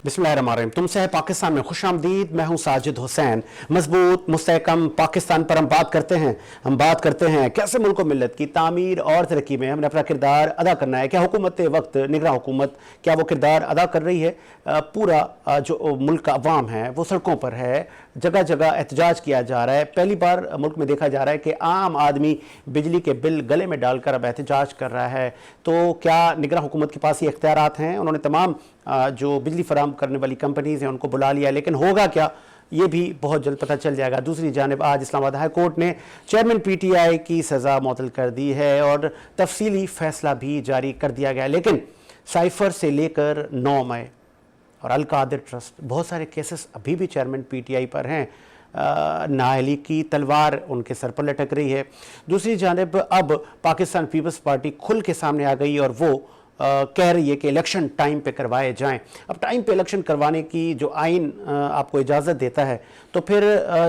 बिस्मिल्लाहिर्रहमानिर्रहीम। तुमसे है पाकिस्तान में खुशामदीद। मैं हूं साजिद हुसैन। मजबूत मुस्तहकम पाकिस्तान पर हम बात करते हैं कैसे मुल्क मिल्लत की तामीर और तरक्की में हमने अपना किरदार अदा करना है। क्या हुकूमत वक्त निगरान हुकूमत क्या वो किरदार अदा कर रही है? पूरा जो मुल्क का अवाम है वो सड़कों पर है, जगह जगह एहतजाज किया जा रहा है। पहली बार मुल्क में देखा जा रहा है कि आम आदमी बिजली के बिल गले में डालकर अब एहतजाज कर रहा है। तो क्या निगरान हुकूमत के पास ये इख्तियारात हैं? उन्होंने तमाम जो बिजली फराहम करने वाली कंपनीज हैं उनको बुला लिया, लेकिन होगा क्या ये भी बहुत जल्द पता चल जाएगा। दूसरी जानिब आज इस्लामाबाद हाई कोर्ट ने चेयरमैन पीटीआई की सज़ा मुअत्तल कर दी है और तफसीली फैसला भी जारी कर दिया गया। लेकिन साइफर से लेकर 9 मई और अल कादिर ट्रस्ट, बहुत सारे केसेस अभी भी चेयरमैन पीटीआई पर हैं। नाअहली की तलवार उनके सर पर लटक रही है। दूसरी जानिब अब पाकिस्तान पीपल्स पार्टी खुल के सामने आ गई और वो कह रही है कि इलेक्शन टाइम पे करवाए जाएं। अब टाइम पे इलेक्शन करवाने की जो आइन आपको इजाज़त देता है, तो फिर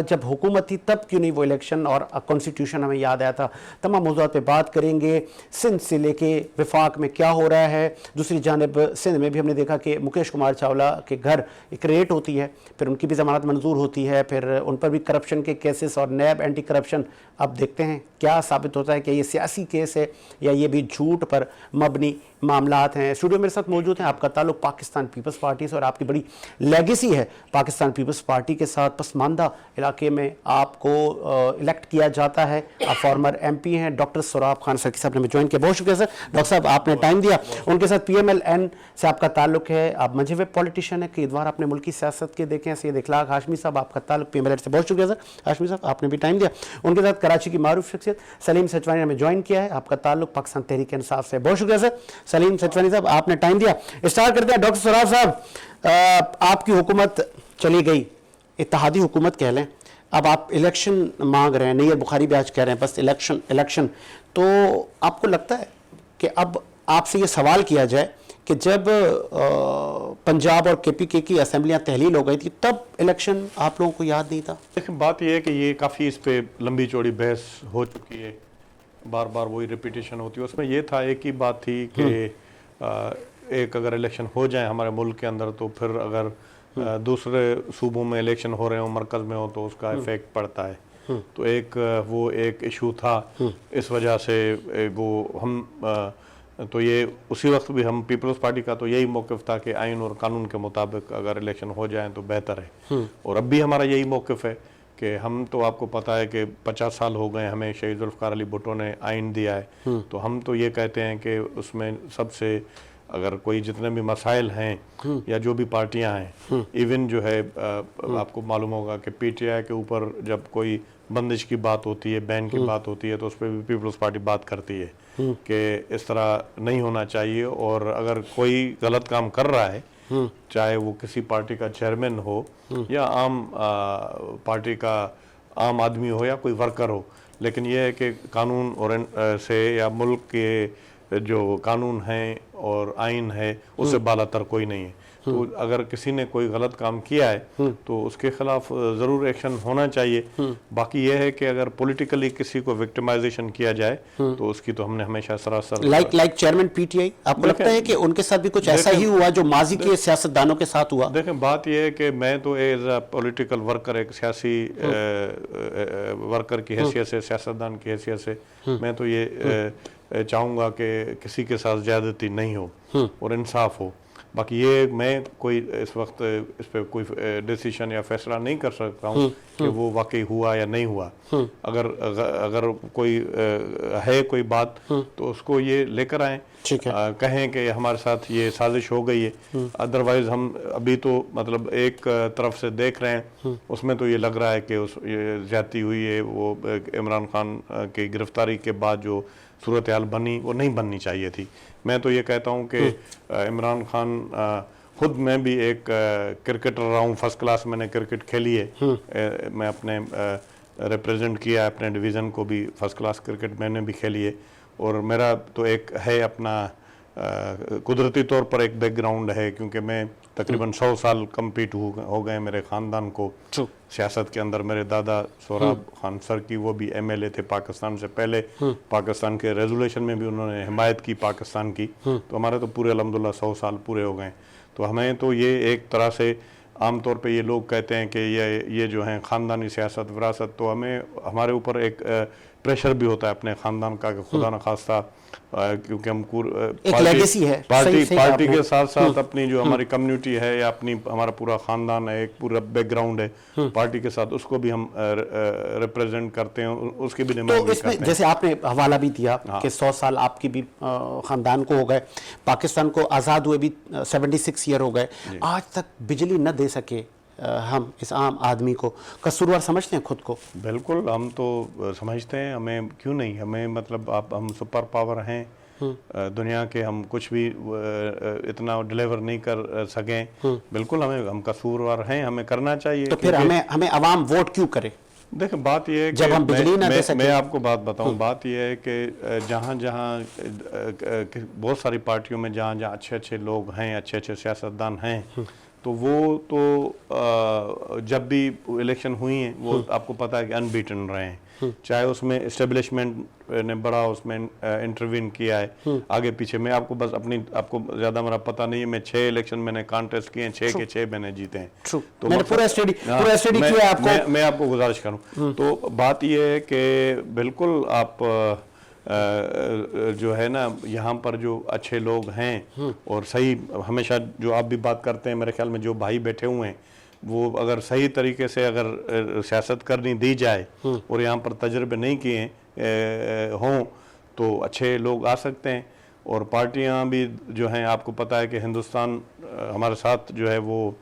जब हुकूमत थी तब क्यों नहीं वो इलेक्शन और कॉन्स्टिट्यूशन हमें याद आया था। तमाम मौज़ूआत पे बात करेंगे। सिंध से लेके विफाक में क्या हो रहा है। दूसरी जानिब सिंध में भी हमने देखा कि मुकेश कुमार चावला के घर एक रेड होती है, फिर उनकी भी ज़मानत मंजूर होती है, फिर उन पर भी करप्शन के केसेस और नैब एंटी करप्शन। अब देखते हैं क्या साबित होता है कि ये सियासी केस है या ये भी झूठ पर मबनी मामलात हैं। स्टूडियो मेरे साथ मौजूद हैं। आपका ताल्लुक पाकिस्तान पीपल्स पार्टी से और आपकी बड़ी लेगेसी है पाकिस्तान पीपल्स पार्टी के साथ। पसमानदा इलाके में आपको इलेक्ट किया जाता है। आप फॉर्मर एमपी हैं। डॉक्टर सोराब खान सर साहब ने ज्वाइन किया, बहुत शुक्रिया सर। डॉक्टर साहब आपने टाइम दिया। उनके साथ PMLN से आपका ताल्लुक है, आप मंझे हुए पॉलिटिशियन है, कई बार आपने मुल्की सियासत के देखे हैं। सैयद इखलाक हाशमी साहब आपका ताल्लुक PMLN से, बहुत शुक्रिया सर हाशमी साहब आपने भी टाइम दिया। उनके साथ कराची की मारूफ शख्सियत सलीम सचवानी ने हमें ज्वाइन किया है, आपका ताल्लुक पाकिस्तान तहरीक इंसाफ से, बहुत शुक्रिया सर सलीम सचवानी साहब आपने टाइम दिया। स्टार्ट करते हैं डॉक्टर सोराब साहब, आपकी हुकूमत चली गई, इत्तेहादी हुकूमत कह लें, अब आप इलेक्शन मांग रहे हैं। नैयर बुखारी भी आज कह रहे हैं बस इलेक्शन इलेक्शन। तो आपको लगता है कि अब आपसे ये सवाल किया जाए कि जब पंजाब और KPK की असेंबलियां तहलील हो गई थी तब इलेक्शन आप लोगों को याद नहीं था? देखिए, बात यह है कि ये काफ़ी इस पे लंबी चौड़ी बहस हो चुकी है, बार बार वही रिपीटेशन होती है। उसमें यह था, एक ही बात थी कि एक अगर इलेक्शन हो जाए हमारे मुल्क के अंदर तो फिर अगर दूसरे सूबों में इलेक्शन हो रहे हो, मरकज़ में हो, तो उसका इफेक्ट पड़ता है। तो वो एक इशू था। इस वजह से वो हम तो ये उसी वक्त भी हम पीपल्स पार्टी का तो यही मौक़िफ़ था कि आइन और कानून के मुताबिक अगर इलेक्शन हो जाए तो बेहतर है। और अब भी हमारा यही मौक़िफ़ है कि हम तो, आपको पता है कि 50 साल हो गए हमें शहीद ज़ुल्फ़िकार अली भुट्टो ने आइन दिया है, तो हम तो ये कहते हैं कि उसमें सबसे अगर कोई जितने भी मसाइल हैं या जो भी पार्टियां हैं, इवन जो है आपको मालूम होगा कि PTI के ऊपर जब कोई बंदिश की बात होती है, बैन की बात होती है, तो उस पर भी पीपल्स पार्टी बात करती है कि इस तरह नहीं होना चाहिए। और अगर कोई गलत काम कर रहा है, चाहे वो किसी पार्टी का चेयरमैन हो या आम पार्टी का आम आदमी हो या कोई वर्कर हो, लेकिन यह है कि कानून और से या मुल्क के जो कानून हैं और आइन है उससे बालातर कोई नहीं है। तो अगर किसी ने कोई गलत काम किया है तो उसके खिलाफ ज़रूर एक्शन होना चाहिए। बाकी यह है कि अगर पॉलिटिकली किसी को विक्टिमाइजेशन किया जाए तो उसकी तो हमने हमेशा सरासर लाइक चेयरमैन PTI, आपको लगता है कि उनके साथ भी कुछ ऐसा ही हुआ जो माजी के सियासतदानों के साथ हुआ? देखें, बात यह है कि मैं तो एज अ पॉलिटिकल वर्कर, एक सियासी वर्कर की हैसियत से, सियासतदान की हैसियत से, मैं तो ये चाहूँगा कि किसी के साथ ज़्यादती नहीं हो और इंसाफ हो। बाकी ये मैं कोई इस वक्त इस पर कोई डिसीजन या फैसला नहीं कर सकता हूँ कि वो वाकई हुआ या नहीं हुआ। अगर कोई है कोई बात तो उसको ये लेकर आएँ, कहें कि हमारे साथ ये साजिश हो गई है। अदरवाइज हम अभी तो मतलब एक तरफ से देख रहे हैं, उसमें तो ये लग रहा है कि ये ज्यादती हुई है। वो इमरान खान की गिरफ्तारी के बाद जो सूरत हाल बनी वो नहीं बननी चाहिए थी। मैं तो ये कहता हूँ कि इमरान खान, खुद मैं भी एक क्रिकेटर रहा हूँ, फर्स्ट क्लास मैंने क्रिकेट खेली है। मैं अपने रिप्रेजेंट किया है अपने डिवीज़न को भी, फर्स्ट क्लास क्रिकेट मैंने भी खेली है। और मेरा तो एक है अपना कुदरती तौर पर एक बैकग्राउंड है, क्योंकि मैं तकरीबन 100 साल कंप्लीट हो गए मेरे ख़ानदान को सियासत के अंदर। मेरे दादा सोहराब खान सर की, वो भी MLA थे पाकिस्तान से पहले, पाकिस्तान के रेजोल्यूशन में भी उन्होंने हिमायत की पाकिस्तान की। तो हमारे तो पूरे अल्हम्दुलिल्लाह 100 साल पूरे हो गए। तो हमें तो ये एक तरह से आमतौर पे ये लोग कहते हैं कि ये जो है ख़ानदानी सियासत विरासत, तो हमें हमारे ऊपर एक प्रेशर भी होता है अपने ख़ानदान का कि खुदा न खास्ता, क्योंकि हम लेगेसी है, पार्टी के साथ साथ अपनी जो हमारी कम्युनिटी है या अपनी हमारा पूरा ख़ानदान है, एक पूरा बैकग्राउंड है पार्टी के साथ, उसको भी हम रिप्रेजेंट करते हैं, उसकी भी तो इसमें जैसे आपने हवाला भी दिया कि 100 साल आपकी भी ख़ानदान को हो गए, पाकिस्तान को आज़ाद हुए भी 76 ईयर हो गए, आज तक बिजली न दे सके हम इस आम आदमी को कसूरवार समझते हैं खुद को? बिल्कुल, हम तो समझते हैं, हमें क्यों नहीं, हमें मतलब हम सुपर पावर हैं दुनिया के, हम कुछ भी इतना डिलीवर नहीं कर सकें, बिल्कुल हम कसूरवार हैं, हमें करना चाहिए। तो फिर हमें अवाम वोट क्यों करे? देखिए बात यह है जब हम बिजली ना दे सकें। मैं आपको बात बताऊं, बात यह है कि जहाँ जहाँ बहुत सारी पार्टियों में जहाँ जहाँ अच्छे अच्छे लोग हैं, अच्छे अच्छे सियासतदान हैं, तो वो तो जब भी इलेक्शन हुई हैं वो आपको पता है कि अनबीटन रहे हैं, चाहे उसमें इस्टेब्लिशमेंट ने बड़ा उसमें इंटरवीन किया है आगे पीछे। मैं आपको बस आपको ज़्यादा मेरा पता नहीं है, मैं 6 इलेक्शन मैंने कॉन्टेस्ट किए हैं, 6 के 6 मैंने जीते हैं। तो मैंने पूरा स्टडी किया आपको। मैं आपको गुजारिश करूँ तो बात यह है कि बिल्कुल आप जो है ना, यहाँ पर जो अच्छे लोग हैं और सही, हमेशा जो आप भी बात करते हैं, मेरे ख्याल में जो भाई बैठे हुए हैं, वो अगर सही तरीके से अगर सियासत करनी दी जाए और यहाँ पर तजर्बे नहीं किए हों तो अच्छे लोग आ सकते हैं। और पार्टियां भी जो हैं, आपको पता है कि हिंदुस्तान हमारे साथ जो है वो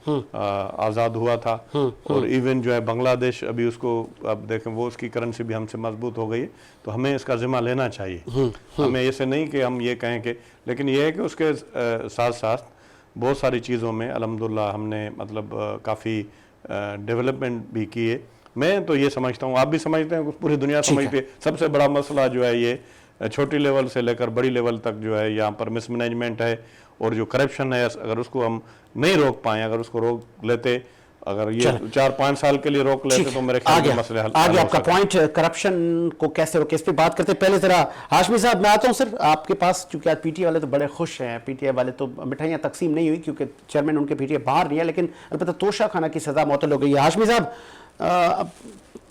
आज़ाद हुआ था, और इवन जो है बांग्लादेश अभी उसको अब देखें, वो उसकी करेंसी भी हमसे मजबूत हो गई है, तो हमें इसका जिम्मा लेना चाहिए। हमें ऐसे नहीं कि हम ये कहें कि, लेकिन ये है कि उसके साथ साथ बहुत सारी चीज़ों में अल्हम्दुलिल्लाह हमने मतलब काफ़ी डेवलपमेंट भी किए। मैं तो ये समझता हूँ, आप भी समझते हैं, पूरी दुनिया समझती है, सबसे बड़ा मसला जो है ये छोटी लेवल से लेकर बड़ी लेवल तक जो है यहाँ पर मिसमैनेजमेंट है, और जो करप्शन है, अगर उसको हम नहीं रोक पाए, अगर उसको रोक लेते, अगर ये 4-5 साल के लिए रोक लेते तो मेरे ख्याल में मसले हल आगे आपका पॉइंट करप्शन को कैसे रोके, इस पे बात करते हैं। पहले जरा हाशमी साहब मैं आता हूँ सर आपके पास, क्योंकि आज PTI वाले तो बड़े खुश हैं, PTI वाले तो मिठाइयाँ तकसीम नहीं हुई क्योंकि चेयरमैन उनके PTI बाहर नहीं है, लेकिन अलबत्ता तोशा खाना की सज़ा मुअत्तल हो गई है। हाशमी साहब,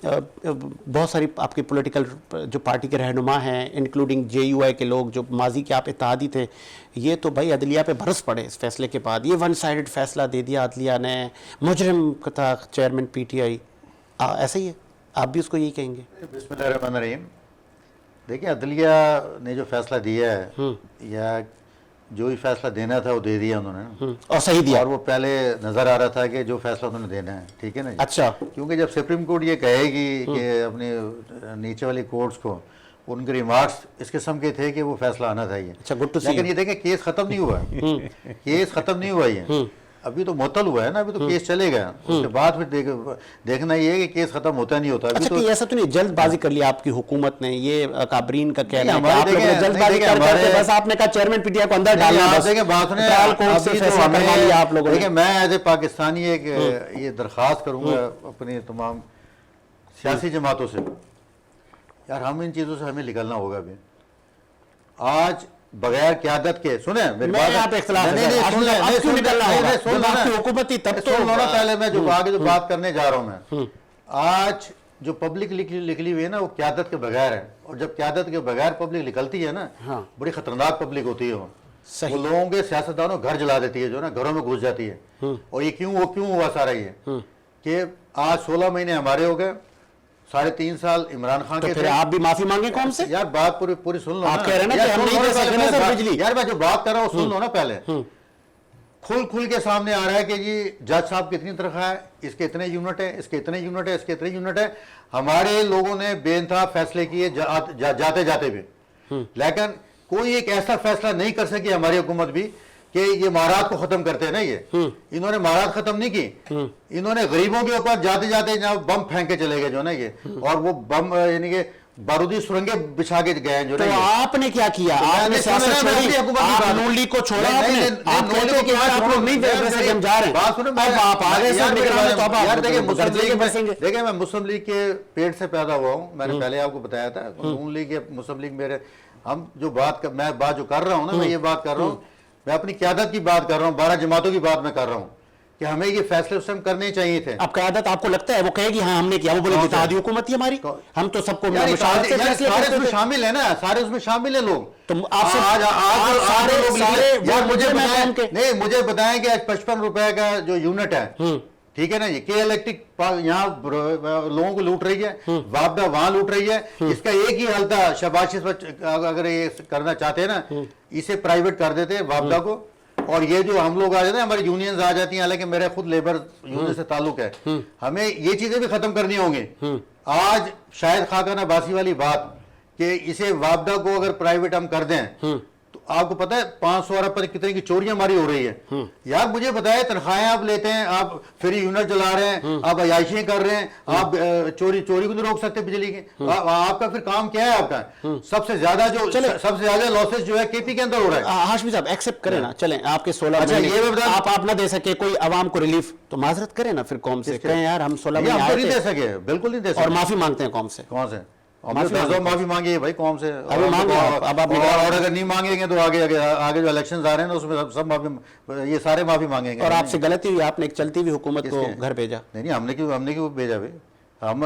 बहुत सारी आपकी पॉलिटिकल जो पार्टी के रहनुमा हैं, इंक्लूडिंग JUI के लोग जो माजी के आप इत्तेहादी थे, ये तो भाई अदलिया पे बरस पड़े इस फैसले के बाद। ये 1 साइडेड फैसला दे दिया अदलिया ने, मुजरिम था चेयरमैन PTI, ऐसा ही है, आप भी उसको यही कहेंगे? बिस्मिल्लाहिर्रहमानिर्रहीम। देखिए, अदलिया ने जो फैसला दिया है या जो भी फैसला देना था वो दे दिया उन्होंने, और सही दिया, और वो पहले नज़र आ रहा था कि जो फैसला उन्होंने देना है, ठीक है ना जी? अच्छा, क्योंकि जब सुप्रीम कोर्ट ये कहेगी कि अपने नीचे वाली कोर्ट्स को, उनके रिमार्क्स इस किस्म के थे कि वो फैसला आना था ये। अच्छा, गुड टू सी। लेकिन ये देखें, केस ख़त्म नहीं हुआ है, केस ख़त्म नहीं हुआ ये, अभी तो मुअत्तल हुआ है ना, अभी तो केस चलेगा, उसके बाद फिर देखना ये है कि केस खत्म होता नहीं होता। अच्छा, तो ऐसा तो नहीं जल्दबाजी कर लिया आपकी हुकूमत ने, ये काबरीन का कहना है कि आप लोगों ने नहीं, जल्दबाजी करके बस आपने कहा चेयरमैन PTI को अंदर डालना, बस ट्रायल कोर्ट से फैसला करवा लिया आप लोगों ने। देखिए, मैं एज ए पाकिस्तानी एक ये दरख्वास्त करूंगा अपने तमाम सियासी जमातों से, यार हम इन चीज़ों से हमें निकलना होगा। अभी आज बगैर क़यादत के, सुने मेरी बात, सुन लो ना, पहले मैं जो आगे जो बात करने जा रहा हूँ, मैं आज जो पब्लिक निकली हुई है ना, वो क़यादत के बगैर है, और जब क़यादत के बगैर पब्लिक निकलती है ना, बड़ी खतरनाक पब्लिक होती है वो लोगों के सियासतदानों घर जला देती है, जो ना घरों में घुस जाती है। और ये क्यों हुआ सारा ये कि आज 16 महीने हमारे हो गए, 3.5 साल इमरान खान के थे। आप भी माफी मांगे कौन से? यार बात पूरी सुन लो। आप कह रहे हैं ना कि हम नहीं दे सकते ना सर बिजली। यार मैं जो बात कर रहा हूँ सुन लो ना पहले। खुल के सामने आ रहा है कि जी जज साहब की इतनी तनख्वाह है, इसके इतने यूनिट है, इसके इतने यूनिट है, इसके इतने यूनिट है। हमारे लोगों ने बेइंसाफ फैसले किए जाते जाते भी, लेकिन कोई एक ऐसा फैसला नहीं कर सकी हमारी हुकूमत भी कि ये महारात को खत्म करते हैं ना। ये इन्होंने महारात खत्म नहीं की, इन्होंने गरीबों के ऊपर जाते जाते बम फेंक के चले गए जो ना ये, और वो बम यानी कि बारूदी सुरंगें बिछा के गए हैं जो तो नहीं है। आपने क्या किया? तो आपने मैंने सियासत सुना, मैं छोड़ी, अपनी हुकूमत की आप बात- नून लीग को छोड़ा नहीं, आपने। नहीं, आप नून कहते लीग हैं कि की यार बात आप लोग सुनो, नहीं मैं- वैसे मेरी हम जा रहे हैं, बात सुनो, अब आप आगे से यार, निकल रहे हैं, तो अब आप यार देखिए, मुस्लिम गर्दे के लीग बसेंगे। में देखिए, मैं मुस्लिम लीग के पेट से पैदा हुआ हूँ, मैंने पहले आपको बताया था। नून लीग या मुस्लिम लीग मेरे, हम जो मैं बात जो कर रहा हूँ ना, मैं ये बात कर रहा हूँ, मैं अपनी क़यादत की बात कर रहा हूँ, 12 जमातों की बात मैं कर रहा हूँ कि हमें ये फैसले उस टाइम करने चाहिए थे। अब क़यादत आपको लगता है वो कहेगी हाँ हमने किया? वो बोलेगी कौन सा? इत्तेहादी हुकूमत थी हमारी, हम तो सबको यार, मुशावरत से यार, फैसले सारे करते उसमें थे। शामिल है ना, सारे उसमें शामिल है लोग। तो आपसे आज सारे लोग सारे यार, मुझे मैं बताएं, कौम के नहीं मुझे बताएं कि आज 55 रुपए का जो यूनिट है, ठीक है ना, ये के इलेक्ट्रिक यहाँ लोगों को लूट रही है, वापडा वहां लूट रही है। इसका एक ही हल था, शाबाशी अगर ये करना चाहते हैं ना, इसे प्राइवेट कर देते वापडा को, और ये जो हम लोग आ जाते हैं, हमारी यूनियंस आ जाती हैं, हालांकि मेरे खुद लेबर यूनियन से ताल्लुक है, हमें ये चीजें भी खत्म करनी होंगी। आज शायद खाकाना बासी वाली बात कि इसे वापडा को अगर प्राइवेट हम कर दें, तो आपको पता है 500 अरब पर कितने की चोरियां हमारी हो रही है। यार मुझे बताए, तनख्वाहें आप लेते हैं, आप फ्री यूनिट चला रहे हैं, आप अयाशियां कर रहे हैं, आप चोरी को नहीं रोक सकते बिजली की। आपका फिर काम क्या है? आपका सबसे ज्यादा लॉसेस जो है केपी के अंदर हो रहा है। हाशमी साहब एक्सेप्ट करें ना, चलें आपके 16 अच्छा, महीने ये मैं बता- आप ना दे सके कोई आवाम को रिलीफ, तो माजरत करें ना फिर कौम से, कहें यार हम 16 ये महीने हम तो आए नहीं दे थे सके, बिल्कुल नहीं दे और सके। माफी मांगते हैं कौम से। कौन से माफी मांगी है भाई, कौन से अभी मांगे आप, अब आप निकाल- और अगर नहीं मांगेंगे तो आगे जो इलेक्शन आ रहे हैं ना, उसमें सब माफी, ये सारे माफी मांगेंगे। और आपसे गलती हुई, आपने एक चलती हुई हुकूमत को किसके? घर भेजा। नहीं, हमने क्यों भेजा भाई? हम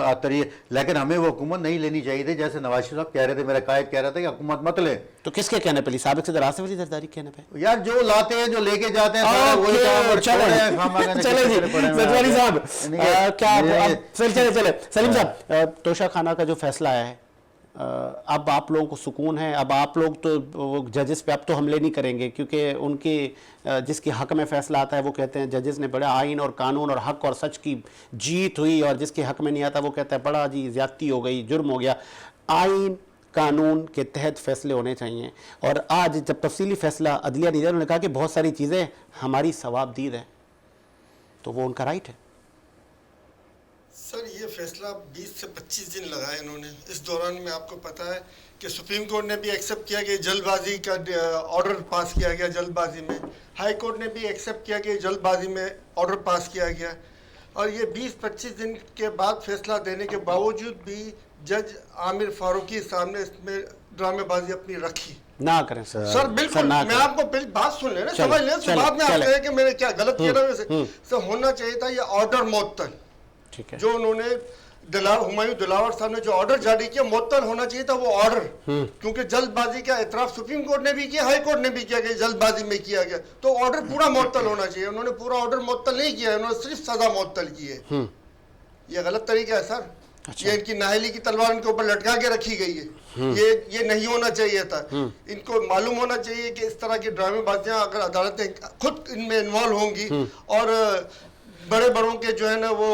लेकिन हमें वो हुकूमत नहीं लेनी चाहिए थी, जैसे नवाज शरीफ साहब कह रहे थे, मेरा कायद कह रहा था कि हुकूमत मत ले। तो किसके कहने पे ली? साबिक सदर आसिफ अली जरदारी के कहने पे? यार जो लाते हैं, जो लेके जाते हैं, सारा वही काम और छोड़े हैं, खामा खाने चले जी कितने पड़े हैं। सतवानी साहब, यानी कि क्या आप- ये- अब फिर चले सलीम साहब, तोशा खाना का जो फैसला आया है, अब आप लोगों को सुकून है? अब आप लोग तो जजेस पे अब तो हमले नहीं करेंगे, क्योंकि उनके जिसके हक में फैसला आता है वो कहते हैं जजेस ने बड़ा आइन और कानून और हक और सच की जीत हुई, और जिसके हक में नहीं आता वो कहता है बड़ा जी ज्यादती हो गई, जुर्म हो गया। आइन कानून के तहत फैसले होने चाहिए, और आज जब तफसीली फैसला अदलिया दी, उन्होंने कहा कि बहुत सारी चीज़ें हमारी सवाबदीद हैं, तो वो उनका राइट है। सर ये फैसला 20 से 25 दिन लगाए इन्होंने। इस दौरान में आपको पता है कि सुप्रीम कोर्ट ने भी एक्सेप्ट किया कि जल्दबाजी का ऑर्डर पास किया गया, जल्दबाजी में हाई कोर्ट ने भी एक्सेप्ट किया कि जल्दबाजी में ऑर्डर पास किया गया, और ये 20-25 दिन के बाद फैसला देने के बावजूद भी जज आमिर फारूकी साहब ने इसमें ड्रामेबाजी अपनी रखी। ना करें सर बिल्कुल, ना मैं करें। आपको पहले बात सुन लेना, चले, समझ लेना, चले, बाद में आप चले। कहें कि मैंने क्या गलत किया ना वैसे। सर होना चाहिए था ये ऑर्डर मुअत्तल, ठीक है। जो उन्होंने हुमायूं दिलावर साहब ने जो ऑर्डर जारी किया, मुअत्तल होना चाहिए था वो ऑर्डर, क्योंकि जल्दबाजी का एतराफ सुप्रीम कोर्ट ने भी किया, हाई कोर्ट ने भी किया कि जल्दबाजी में किया गया, तो ऑर्डर पूरा मुअत्तल होना चाहिए। उन्होंने पूरा ऑर्डर मुअत्तल नहीं किया, उन्होंने सिर्फ सजा मुअत्तल की है। ये गलत तरीका है सर। अच्छा। ये इनकी नाहली की तलवार इनके ऊपर लटका के रखी गई है, ये नहीं होना चाहिए था। इनको मालूम होना चाहिए कि इस तरह की ड्रामेबाजियां अगर अदालतें खुद इनमें इन्वॉल्व होंगी और बड़े बड़ों के जो है ना वो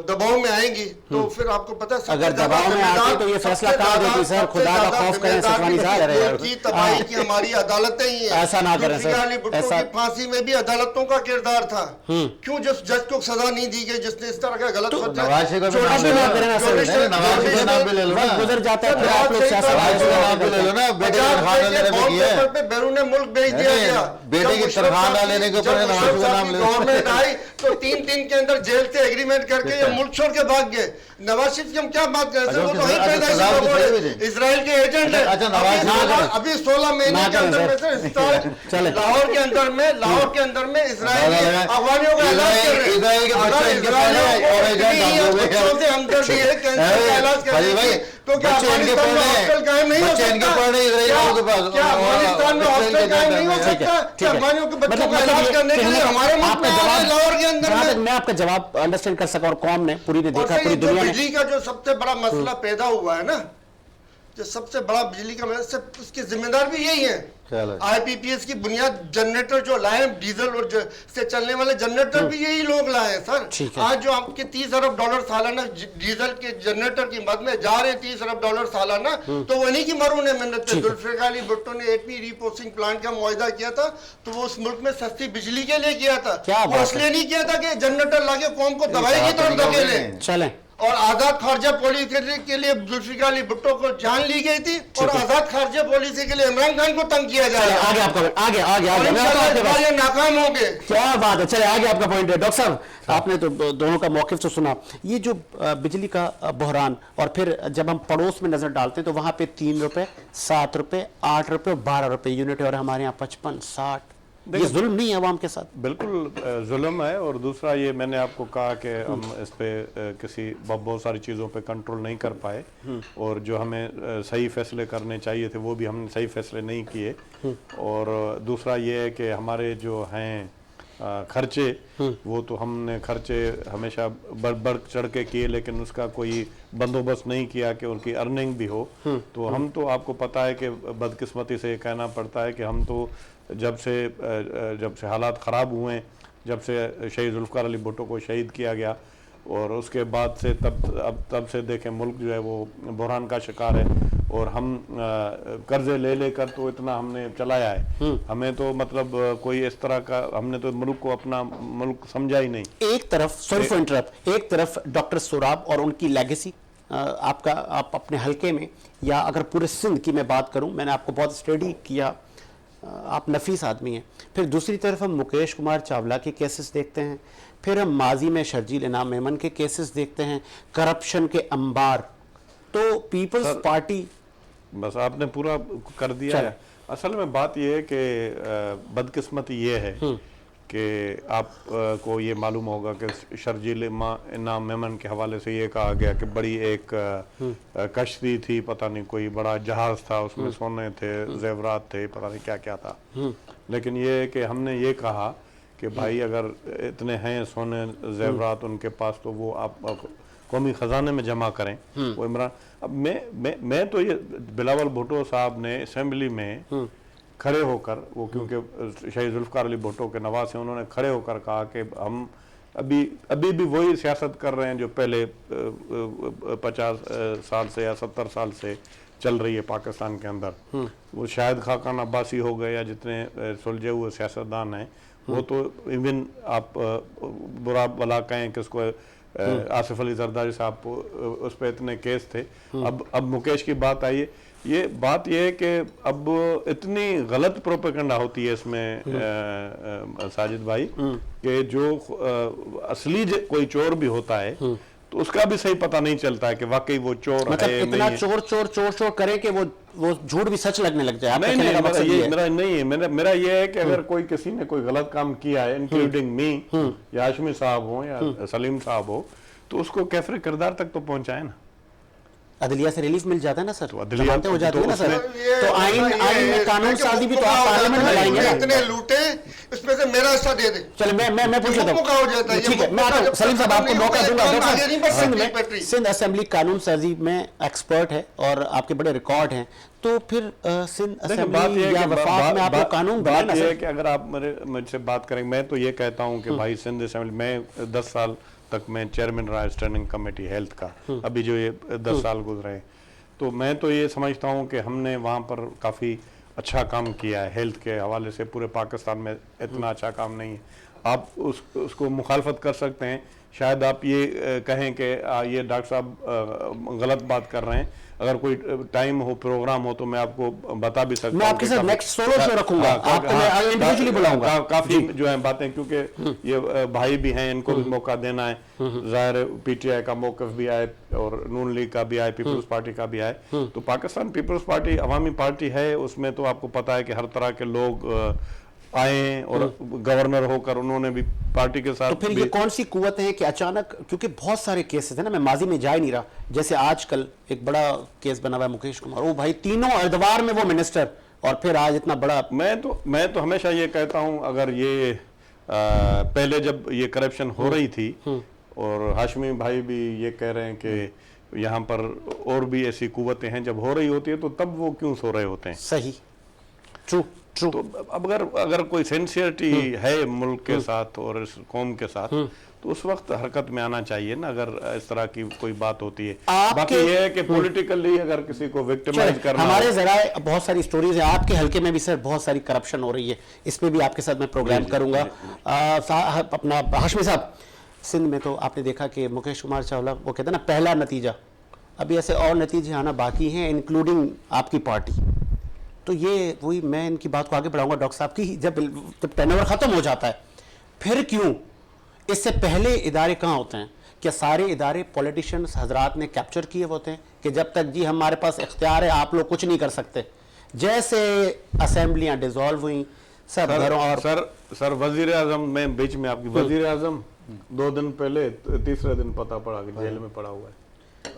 दबाव में आएंगी, तो फिर आपको पता है अगर दबाव में आते तो ये फैसला कहाँ देती सर? खुदा का खौफ करें सतवानी साहब, की तबाही की हमारी अदालतें ही हैं। ऐसा ना करें सर, जुल्फ़िकार अली भुट्टो ऐसा- की फांसी में भी अदालतों का किरदार था। क्यों जिस जज को सजा नहीं दी गई जिसने इस तरह का गलत नवाज शरीफ का भी नाम ले लो। नवाज शरीफ का नाम भी ले लो ना। वक्त गुजर जाता है, फिर आप लोग सियासत नवाज शरीफ का नाम भी ले लो ना, बेटे की तनख्वाह ना लेने पे किया है। पे बैरून मुल्क भेज दिया नहीं, गया। बेटे की तनख्वाह ना लेने के ऊपर नवाज शरीफ का नाम ले लो। गवर्नमेंट आई तो 3 दिन के अंदर जेल से एग्रीमेंट करके ये मुल्क छोड़ के भाग गए। नवाज शरीफ की हम क्या बात कर रहे हैं? वो तो वहीं पैदा सजा भी सही है, इजराइल के एजेंट है। अच्छा, नवाज अभी 16 महीने के अंदर में चले। लाहौर के अंदर में इजराइली अफगानियों का इलाज कर रहे हैं। इजराइल के बच्चे अगर इनके पहले और एजेंट इतनी हम लोग हैं। बच्चों से हमदर्दी है, कैंसर का इलाज करने भाई, की, तो क्या बच्चे इनके अफगानिस्तान में पढ़ रहे हैं। हॉस्टल कायम नहीं हो बच्चे इनके सकता? पढ़ रहे हैं इजराइल क्या- वालों के पास। क्या अफगानिस्तान में हॉस्टल कायम नहीं हो ठीक है, सकता? ठीक क्या है। अफगानियों के बच्चों का मतलब इलाज ये करने के कहने लिए का हमारे मुल्क आपका में आ रहे हैं, जवाब- लाहौर के अंदर जहाँ तक में। मैं आपका जवाब अंडरस्टैंड कर सका, और कौम ने पूरी ने और देखा, फिर पूरी जो दुनिया ने। बिजली का जो सबसे बड़ा मसला पैदा हुआ है ना, जो सबसे बड़ा बिजली का मसला, उसके जिम्मेदार भी यही है। चलो। आईपीपीएस की बुनियाद जनरेटर जो लाए हैं, डीजल और से चलने वाले जनरेटर भी यही लोग लाए हैं सर। ठीक है। आज जो आपके 30 अरब डॉलर सालाना डीजल के जनरेटर की मद में जा रहे हैं, 30 अरब डॉलर सालाना, तो वही की मरून है मेहनत है। जुल्फ़िकार अली भुट्टो ने एटमी रीप्रोसेसिंग प्लांट का मुआहिदा किया था, तो वो उस मुल्क में सस्ती बिजली के लिए किया था। क्या वो बात इसलिए नहीं किया था कि जनरेटर लाके कौम को दवाई की तरफ धकेले। चलें और आजाद खारजा पॉलिसी के लिए जुल्फिकार अली भुट्टो को जान ली गई थी और आजाद खारजा पॉलिसी के लिए इमरान खान को तंग किया जा रहा है। आगे आपका आगे आगे और आगे मैं आता हूं आपके पास। इंशाल्लाह ये नाकाम होंगे। क्या बात है, चले आगे आपका पॉइंट है। डॉक्टर साहब, आपने तो दोनों का मौकिफ तो सुना। ये जो बिजली का बहरान, और फिर जब हम पड़ोस में नजर डालते हैं तो वहां पे 3 रुपए, 7 रुपए, 8 रुपए और 12 रुपए यूनिट है, और हमारे यहाँ 55, 60। ये जुल्म नहीं है आवाम के साथ? बिल्कुल जुल्म है। और दूसरा ये मैंने आपको कहा कि हम इस पे किसी बहुत सारी चीज़ों पे कंट्रोल नहीं कर पाए, और जो हमें सही फैसले करने चाहिए थे वो भी हमने सही फैसले नहीं किए। और दूसरा ये है कि हमारे जो हैं खर्चे, वो तो हमने खर्चे हमेशा बढ़ चढ़ के किए, लेकिन उसका कोई बंदोबस्त नहीं किया कि उनकी अर्निंग भी हो। तो हम तो आपको पता है कि बदकिस्मती से कहना पड़ता है कि हम तो जब से हालात ख़राब हुए, जब से शहीद जुल्फ़िकार अली भुट्टो को शहीद किया गया, और उसके बाद से तब से देखें मुल्क जो है वो बहरान का शिकार है, और हम कर्जे ले लेकर तो इतना हमने चलाया है। हमें तो मतलब कोई इस तरह का, हमने तो मुल्क को अपना मुल्क समझा ही नहीं। एक तरफ, सॉरी फॉर इंटरप्ट, एक तरफ डॉक्टर सोराब और उनकी लेगेसी, आप अपने हलके में, या अगर पूरे सिंध की मैं बात करूं, मैंने आपको बहुत स्टडी किया, आप नफीस आदमी हैं। फिर दूसरी तरफ हम मुकेश कुमार चावला के केसेस देखते हैं, फिर हम माजी में शर्जील इनाम मेमन के केसेस देखते हैं, करप्शन के अंबार। तो पीपल्स पार्टी, बस आपने पूरा कर दिया है। असल में बात यह है कि बदकिस्मती ये है कि आप को ये मालूम होगा कि शर्जील इनाम मेमन के हवाले से ये कहा गया कि बड़ी एक कश्ती थी, पता नहीं कोई बड़ा जहाज था, उसमें सोने थे, जेवरात थे, पता नहीं क्या क्या था। लेकिन ये है कि हमने ये कहा कि भाई अगर इतने हैं सोने जेवरात उनके पास, तो वो आप कौमी खजाने में जमा करें। वो इमरान, अब मैं तो ये बिलावल भुट्टो साहब ने असेंबली में खड़े होकर, वो क्योंकि शहीद जुल्फ़िकार अली भुट्टो के नवाज हैं, उन्होंने खड़े होकर कहा कि हम अभी भी वही सियासत कर रहे हैं जो पहले 50 साल से या 70 साल से चल रही है पाकिस्तान के अंदर। वो शायद खाकान अब्बासी हो गए या जितने सुलझे हुए सियासतदान हैं, वो तो इवन आप बुरा भला कहें कि उसको आसिफ अली जरदारी साहब उस पर इतने केस थे। अब मुकेश की बात आई है, ये बात ये है कि अब इतनी गलत प्रोपेगेंडा होती है इसमें साजिद भाई, कि जो असली कोई चोर भी होता है तो उसका भी सही पता नहीं चलता है कि वाकई वो चोर मतलब है, इतना नहीं चोर चोर चोर चोर करे कि वो झूठ भी सच लगने लग जाए। नहीं, मेरा नहीं है, मेरा ये है कि अगर कोई किसी ने कोई गलत काम किया है, इंक्लूडिंग मी, या हाशमी साहब हो या सलीम साहब हो, तो उसको कैफरे किरदार तक तो पहुंचाए ना। अदलिया से रिलीफ मिल जाता है ना सर, जमानतें हो जाती है ना सर। तो आइन में कानून कि साजी भी तो मुफ्त आप का पार्लियामेंट में लाएंगे ना। इतने लूटे, इसमें से मेरा हिस्सा दे दे। चलो मैं पूछ लेता मुफ्त का हो जाता हूँ, है, ये ठीक है, मुफ्त मैं आता का हूँ। जब सलीम साहब आपको नहीं मौका होगा, दूंगा। तो डॉक्टर आगे नहीं बढ़ साहब, सकती बैटरी। सिंध असेंबली कानून साजी में एक्सपर्ट है और आपके बड़े रिकॉर्ड हैं, तो फिर सिंध असेंबली या वफाक में आपको कानून बनाना बात ये है सर। कि अगर आप मुझसे बात करेंगे, मैं तो ये कहता हूँ कि भाई सिंध असेंबली में 10 साल तक मैं चेयरमैन रहा स्टैंडिंग कमेटी हेल्थ का, अभी जो ये 10 साल गुजरे हैं, तो मैं तो ये समझता हूँ कि हमने वहाँ पर काफ़ी अच्छा काम किया है हेल्थ के हवाले से। पूरे पाकिस्तान में इतना अच्छा काम नहीं है। आप उसको मुखालफत कर सकते हैं, शायद आप ये कहें कि ये डॉक्टर साहब गलत बात कर रहे हैं। अगर कोई टाइम हो, प्रोग्राम हो, तो मैं आपको बता भी सकता हूं। मैं आपके साथ नेक्स्ट सोलो शो रखूंगा, आपको मैं इंडिविजुअली बुलाऊंगा। काफी जो है बातें, क्योंकि ये भाई भी हैं, इनको भी मौका देना है। जाहिर पीटीआई का मौकफ भी आए और नून लीग का भी आए, पीपल्स पार्टी का भी आए। तो पाकिस्तान पीपल्स पार्टी अवामी पार्टी है, उसमें तो आपको पता है कि हर तरह के लोग आए और गवर्नर होकर उन्होंने भी पार्टी के साथ। तो फिर ये कौन सी कुव्वत है कि अचानक, क्योंकि बहुत सारे केसेस है ना, मैं माजी में जा ही नहीं रहा, जैसे आजकल एक बड़ा केस बना हुआ है मुकेश कुमार, वो भाई तीनों अरदवार में वो मिनिस्टर, और फिर आज इतना बड़ा। मैं तो हमेशा ये कहता हूं, अगर ये पहले जब ये करप्शन हो रही थी, और हाशमी भाई भी ये कह रहे हैं कि यहाँ पर और भी ऐसी कुव्वतें हैं, जब हो रही होती है तो तब वो क्यों सो रहे होते हैं। सही, ट्रू। तो अब अगर कोई सिंसियरिटी है मुल्क के साथ और इस कौम के साथ, तो उस वक्त हरकत में आना चाहिए ना, अगर इस तरह की कोई बात होती है। बाकी ये है कि पॉलिटिकली अगर किसी को विक्टिमाइज करना, हमारे जरा बहुत सारी स्टोरीज है, आपके हल्के में भी सर बहुत सारी करप्शन हो रही है, इस पे भी आपके साथ मैं प्रोग्राम करूंगा। अपना हाशमी साहब, सिंध में तो आपने देखा कि मुकेश कुमार चावला, वो कहते हैं ना पहला नतीजा, अभी ऐसे और नतीजे आना बाकी हैं, इंक्लूडिंग आपकी पार्टी। तो ये वही मैं इनकी बात को आगे बढ़ाऊंगा डॉक्टर साहब की, जब टेनओवर ख़त्म हो जाता है फिर क्यों, इससे पहले इदारे कहाँ होते हैं? क्या सारे इदारे पॉलिटिशियंस हजरात ने कैप्चर किए होते हैं कि जब तक जी हमारे पास इख्तियार है आप लोग कुछ नहीं कर सकते? जैसे असेंबलियाँ डिसॉल्व हुई सब घरों और सर वजीर आजम, मैं बीच में आपकी, वजीर आजम 2 दिन पहले तीसरे दिन पता पड़ा कि जेल में पड़ा हुआ है।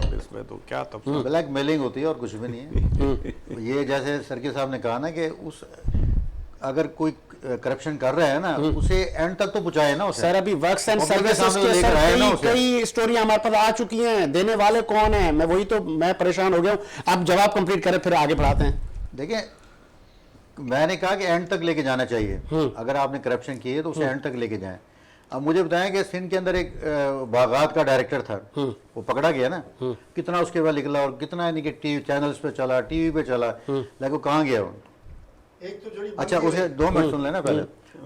अब इसमें तो क्या तब ब्लैक मेलिंग होती है और कुछ भी नहीं है। ये जैसे सरकी साहब ने कहा ना कि उस अगर कोई करप्शन कर रहा है ना उसे एंड तक तो पहुंचाए ना उसे। सर अभी वर्क्स एंड Public के सर्विसेज सामने के लेकर सर आए ना उसे। कई स्टोरी हमारे पास आ चुकी हैं, देने वाले कौन है? मैं परेशान हो गया हूँ। आप जवाब कंप्लीट करें फिर आगे बढ़ाते हैं। देखिए मैंने कहा कि एंड तक लेके जाना चाहिए, अगर आपने करप्शन की है तो उसे एंड तक लेके जाएं। अब मुझे बताएं कि सिंध के अंदर एक बागात का डायरेक्टर था, वो पकड़ा गया ना, कितना उसके बाद निकला और कितना यानी कि टीवी चैनल्स पे चला, टीवी पे चला, लेकिन वो कहाँ गया वो? एक तो जोड़ी अच्छा उसे 2 मिनट सुन लेना पहले।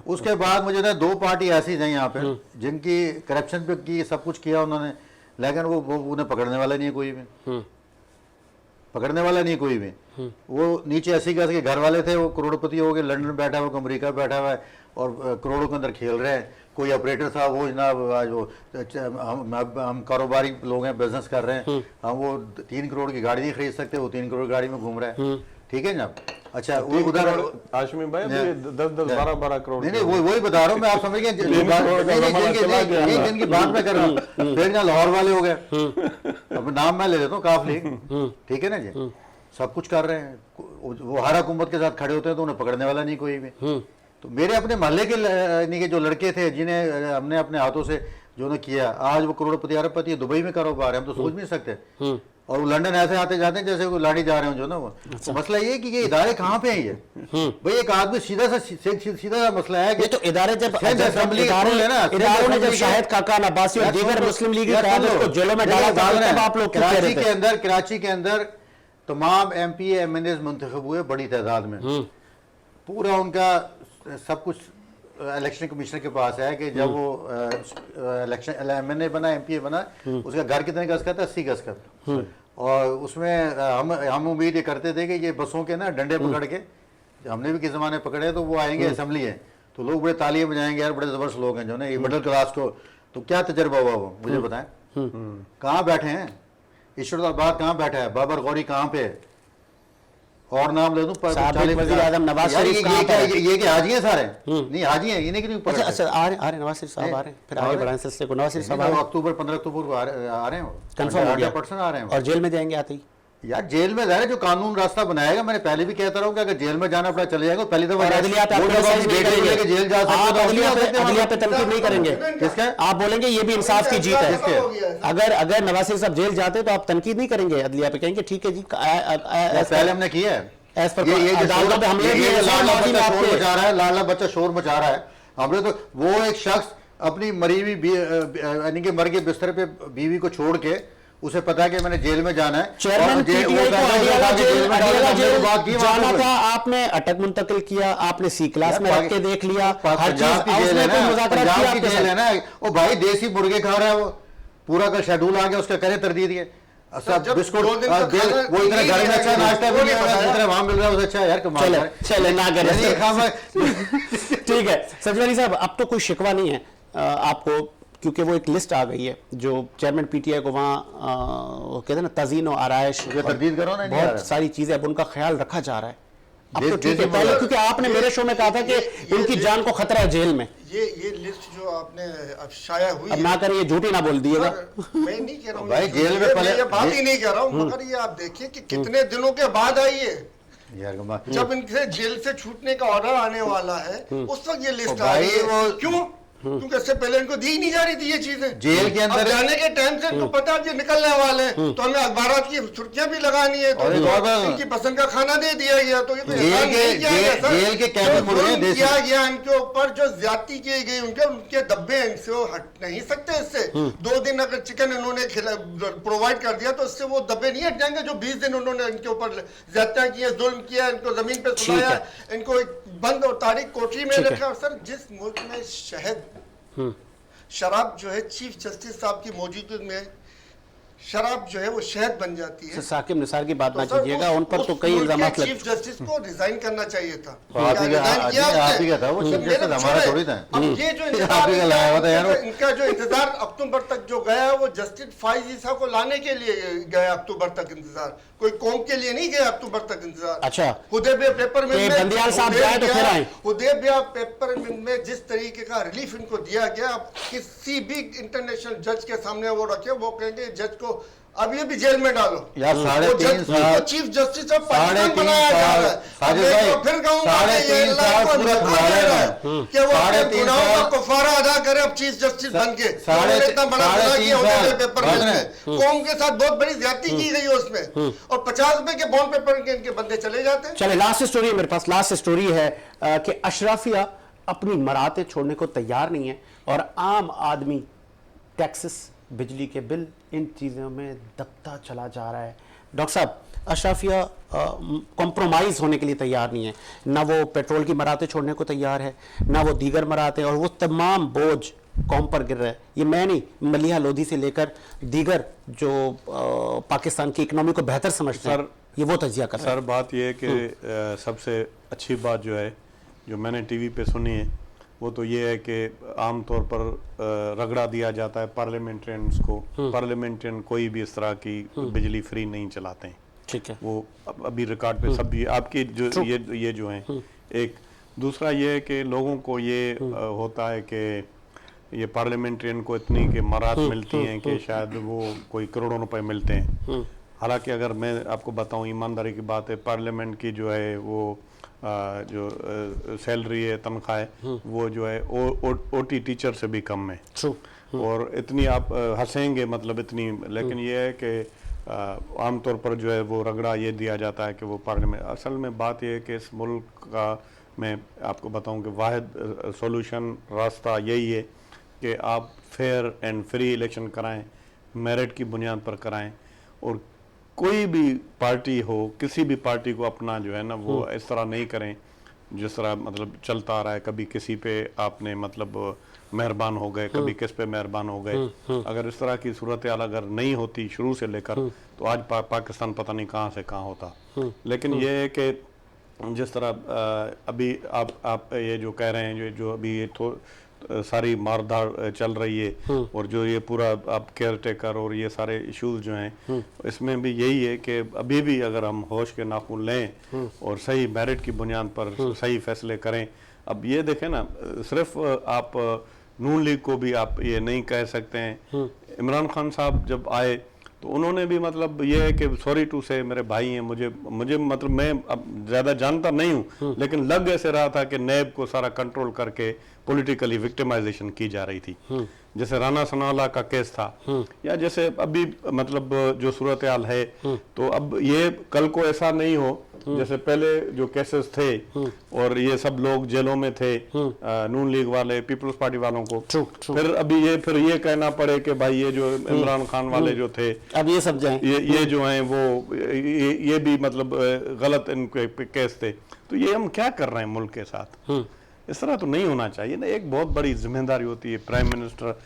उसके बाद मुझे ना 2 पार्टी ऐसी हैं यहाँ पे जिनकी करप्शन पे की सब कुछ किया उन्होंने, लेकिन वो उन्हें पकड़ने वाला नहीं है कोई भी, पकड़ने वाला नहीं कोई भी। वो नीचे 80 गज के घर वाले थे, वो करोड़पति हो गए, लंदन बैठा हुआ, अमेरिका बैठा हुआ है और करोड़ों के अंदर खेल रहे हैं। कोई ऑपरेटर था वो जनाब आज वो हम कारोबारी लोग हैं, बिजनेस कर रहे हैं, हम वो 3 करोड़ की गाड़ी नहीं खरीद सकते, वो 3 करोड़ गाड़ी में घूम रहा है। ठीक है जनाब। अच्छा वो उधर हाशमी भाई 10-12 करोड़, नहीं वो वही बता रहा हूँ मैं, आप समझ गए जिनकी बात मैं कर रहा हूँ। फिर यहाँ लाहौर वाले हो गए, अब नाम मैं ले लेता हूँ, काफ लीग, ठीक है ना जी, सब कुछ कर रहे हैं, वो हर हुकूमत के साथ खड़े होते हैं तो उन्हें पकड़ने वाला नहीं कोई भी। तो मेरे अपने मोहल्ले के यानी कि जो लड़के थे जिन्हें हमने अपने हाथों से जो ने किया, आज वो करोड़पति अरबपति दुबई में कारोबार है, हम तो सोच नहीं सकते। और वो लंदन ऐसे आते जाते हैं जैसे वो लाड़ी जा रहे हो जो ना वो। तो मसला ये कि ये इदारे कहाँ पे हैं ये भाई? एक आदमी सीधा सा मसला है कि ये तो इदारे जब असेंबली है ना, इदारों ने जब शाहिद खाकान अब्बासी और दीगर मुस्लिम लीग को जेलों में डाला तब आप लोग क्यों कह रहे थे? कराची के अंदर तमाम एमपी एमएनए मुंतखब हुए बड़ी तादाद में, पूरा उनका सब कुछ इलेक्शन कमिश्नर के पास है कि जब वो इलेक्शन एमएनए बना, एमपीए बना, उसका घर कितने गज का था? 80 गज का। और उसमें हम उम्मीद ये करते थे कि ये बसों के ना डंडे पकड़ के, हमने भी किस जमाने पकड़े, तो वो आएंगे असेंबली है तो लोग बड़े तालियां बजाएंगे, यार बड़े जबरदस्त लोग हैं जो ना, ये मिडिल क्लास को। तो क्या तजर्बा हुआ वो मुझे बताएं? कहाँ बैठे हैं? ईश्वरदाबाद कहाँ बैठा है? बाबर गौरी कहाँ पे है? और नाम ले दूं, वज़ीर आज़म नवाज शरीफ ये क्या हाजी हैं सारे? नहीं हाजी हैं, इन्हें क्यों पकड़ते? अच्छा आ रहे नवाज शरीफ साहब आ रहे हैं, फिर आगे बढ़ाएं सिलसिले को। नवाज शरीफ साहब आ रहे हैं, 15 अक्टूबर को आ रहे हैं, कंफर्म हो गया, 100% आ रहे हैं। और जेल में जाएंगे आते ही? यार जेल में जाए जो कानून रास्ता बनाएगा, मैंने पहले भी कहता रहा हूँ कि अगर जेल में जाना पड़ा चले जाएगा। पहली दफा अदलिया पे जेल जा अदलिया पे तनकीद नहीं करेंगे? किसका? आप बोलेंगे ये भी इंसाफ की जीत है। अगर नवाज शरीफ साहब जेल जाते तो आप तनकीद नहीं करेंगे अदलिया पे? कहेंगे ठीक है जी, पहले हमने किया है। लाला बच्चा शोर मचा रहा है, हमने तो वो एक शख्स अपनी मरी हुई यानी कि मर के बिस्तर पे बीवी को छोड़ के, उसे पता है कि मैंने जेल में जाना है, चेयरमैन पीटीआई को अडियाला जेल जाना था, आपने अटक मुंतकिल किया, आपने सी क्लास में रख के देख लिया, हर चीज की जेल है ना। वो भाई देसी मुर्गे खा रहा है, वो पूरा का शेड्यूल आ गया उसका, करे तरदीद ये बिस्कुट, वो इतना घर में अच्छा नाश्ता भी नहीं होता जितना वहां मिल रहा है, अच्छा यार कमाल है। चले ना करें, ठीक है सचवानी साहब, अब तो कोई शिकवा नहीं है आपको, क्योंकि वो एक लिस्ट आ गई है जो चेयरमैन पीटीआई को वहाँ कहते हैं ना तज़ीन और आराइश, तरदीद करो ना, बहुत सारी चीजें अब उनका ख्याल रखा जा रहा है। अब तो ठीक है, पहले क्योंकि आपने मेरे शो में कहा था कि उनकी जान को खतरा है जेल में, ये लिस्ट जो आपने अब शाया हुई, अब ना करिए, झूठी ना बोल दिएगा। मैं नहीं कह रहा हूँ भाई जेल में पहले ये बात ही नहीं कह रहा हूँ, मगर ये आप देखिए कि कितने दिनों के बाद आई है, जब इनसे जेल से छूटने का ऑर्डर आने वाला है उस वक्त ये लिस्ट आ रही है। क्यों? क्योंकि इससे पहले इनको दी नहीं जा रही थी ये चीजें। जेल के अंदर जाने के टाइम से तो पता है निकलने वाले हैं, तो हमें अखबारात की सुर्खियां भी लगानी है, तो इनकी पसंद का खाना दे दिया गया। तो ये जेल के किया गया इनके ऊपर, जो ज्यादती की गई उनके दब्बे इनसे वो हट नहीं सकते इससे। 2 दिन अगर चिकन इन्होंने प्रोवाइड कर दिया तो इससे वो दब्बे नहीं हट जाएंगे जो 20 दिन उन्होंने इनके ऊपर ज्यादतियां की, जुल्म किया, इनको जमीन पे सुलाया, इनको एक बंद और तारीख कोठरी में रखा। सर जिस मुल्क में शराब जो है चीफ जस्टिस साहब की मौजूदगी में शराब जो है वो शहद बन जाती है। साकिब निसार की बात ना सर, कीजिएगा, उन पर तो कई इल्जाम लगते चीफ जस्टिस को रिजाइन करना चाहिए था। आप ही क्या का- रिजाइन किया आप आपने? ही का था, वो तो चीफ मेरे जस्टिस हमारा छोड़े, थोड़ी था। अब ये जो आप इंतजार ही का लाया हुआ था यार। इनका जो इंतजार अक्टूबर तक जो गया वो जस्टिस फाइज ईसा को लाने के लिए गया। अक्टूबर तक इंतजार कोई कौम के लिए नहीं गया। अक्टूबर तक इंतजार। अच्छा। हुदैबिया पेपर तो ये बंदियाल साहब जाए तो फिर आए। हुदैबिया पेपर में जिस तरीके का रिलीफ इनको दिया गया, अब किसी भी इंटरनेशनल जज के सामने वो रखे, वो कहेंगे जज को अब ये भी जेल में डालो। यार वो 3.5 साल चीफ जस्टिस ऑफ पाकिस्तान 3.5 बनाया जा रहा है। साल अब एक बार फिर कहूंगा कि ये 3.5 साल को पूरा बता खुलाया दे रहा है है। कि वो अपने 3.5 गुनाहों का साल- कफारा अदा करे अब चीफ जस्टिस बन के। साढ़े- उन्होंने इतना बड़ा गुनाह किया 3.5 होने साल पेपर बाद में में। कौम के साथ बहुत बड़ी ज्यादती की गई है उसमें, और 50 रुपए के बॉन्ड पेपर के इनके बंदे चले जाते हैं। चले लास्ट स्टोरी है मेरे पास। लास्ट स्टोरी है कि अशराफिया अपनी मराते छोड़ने को तैयार नहीं है और आम आदमी टैक्सेस, बिजली के बिल, इन चीज़ों में दबता चला जा रहा है। डॉक्टर साहब, अशराफिया कॉम्प्रोमाइज़ होने के लिए तैयार नहीं है, ना वो पेट्रोल की मराते छोड़ने को तैयार है, ना वो दीगर मराते, और वो तमाम बोझ कौम पर गिर रहा है। ये मैं नहीं, मलिहा लोधी से लेकर दीगर जो पाकिस्तान की इकनॉमी को बेहतर समझते हैं, ये वो तजिया कर रहे हैं। सर बात ये है कि सबसे अच्छी बात जो है जो मैंने टीवी पे सुनी है वो तो ये है कि आमतौर पर रगड़ा दिया जाता है पार्लियामेंटेरियंस को। पार्लियामेंटेरियन कोई भी इस तरह की बिजली फ्री नहीं चलाते हैं। ठीक है। वो अभी रिकॉर्ड पे सब ये आपकी जो ये जो हैं। एक दूसरा ये है कि लोगों को ये होता है कि ये पार्लियामेंटेरियन को इतनी के मरात मिलती हैं कि शायद वो कोई करोड़ों रुपए मिलते हैं। हालांकि अगर मैं आपको बताऊं, ईमानदारी की बात है, पार्लियामेंट की जो है वो जो सैलरी है, तनख्वाह है, वो जो है ओटी टीचर से भी कम है। और इतनी आप हंसेंगे मतलब इतनी, लेकिन ये है कि आमतौर पर जो है वो रगड़ा ये दिया जाता है कि वो पार्लियामेंट। असल में बात ये है कि इस मुल्क का मैं आपको बताऊं कि वाहिद सॉल्यूशन रास्ता यही है कि आप फेयर एंड फ्री इलेक्शन कराएं, मेरिट की बुनियाद पर कराएं, और कोई भी पार्टी हो, किसी भी पार्टी को अपना जो है ना वो इस तरह नहीं करें जिस तरह मतलब चलता आ रहा है। कभी किसी पे आपने मतलब मेहरबान हो गए, कभी किस पे मेहरबान हो गए। अगर इस तरह की सूरत हाल अगर नहीं होती शुरू से लेकर तो आज पाकिस्तान पता नहीं कहाँ से कहाँ होता। लेकिन ये है कि जिस तरह अभी आप ये जो कह रहे हैं, जो अभी ये सारी मारधाड़ चल रही है और जो ये पूरा आप केयर टेकर और ये सारे इश्यूज जो हैं, इसमें भी यही है कि अभी भी अगर हम होश के नाखून लें और सही मेरिट की बुनियाद पर सही फैसले करें। अब ये देखें ना, सिर्फ आप नून लीग को भी आप ये नहीं कह सकते हैं। इमरान खान साहब जब आए तो उन्होंने भी मतलब ये है कि सॉरी टू से मेरे भाई हैं, मुझे मतलब मैं अब ज़्यादा जानता नहीं हूँ, लेकिन लग ऐसे रहा था कि नैब को सारा कंट्रोल करके पॉलिटिकली विक्टिमाइजेशन की जा रही थी। जैसे राना सनाउल्लाह का केस था, या जैसे अभी मतलब जो सूरत हाल है, तो अब ये कल को ऐसा नहीं हो जैसे पहले जो केसेस थे और ये सब लोग जेलों में थे, नून लीग वाले, पीपल्स पार्टी वालों को, फिर ये कहना पड़े कि भाई ये जो इमरान खान वाले जो थे अब ये सब जाएं, ये जो हैं वो ये भी मतलब गलत इनके केस थे। तो ये हम क्या कर रहे हैं मुल्क के साथ? इस तरह तो नहीं होना चाहिए ना। एक बहुत बड़ी जिम्मेदारी होती है प्राइम मिनिस्टर,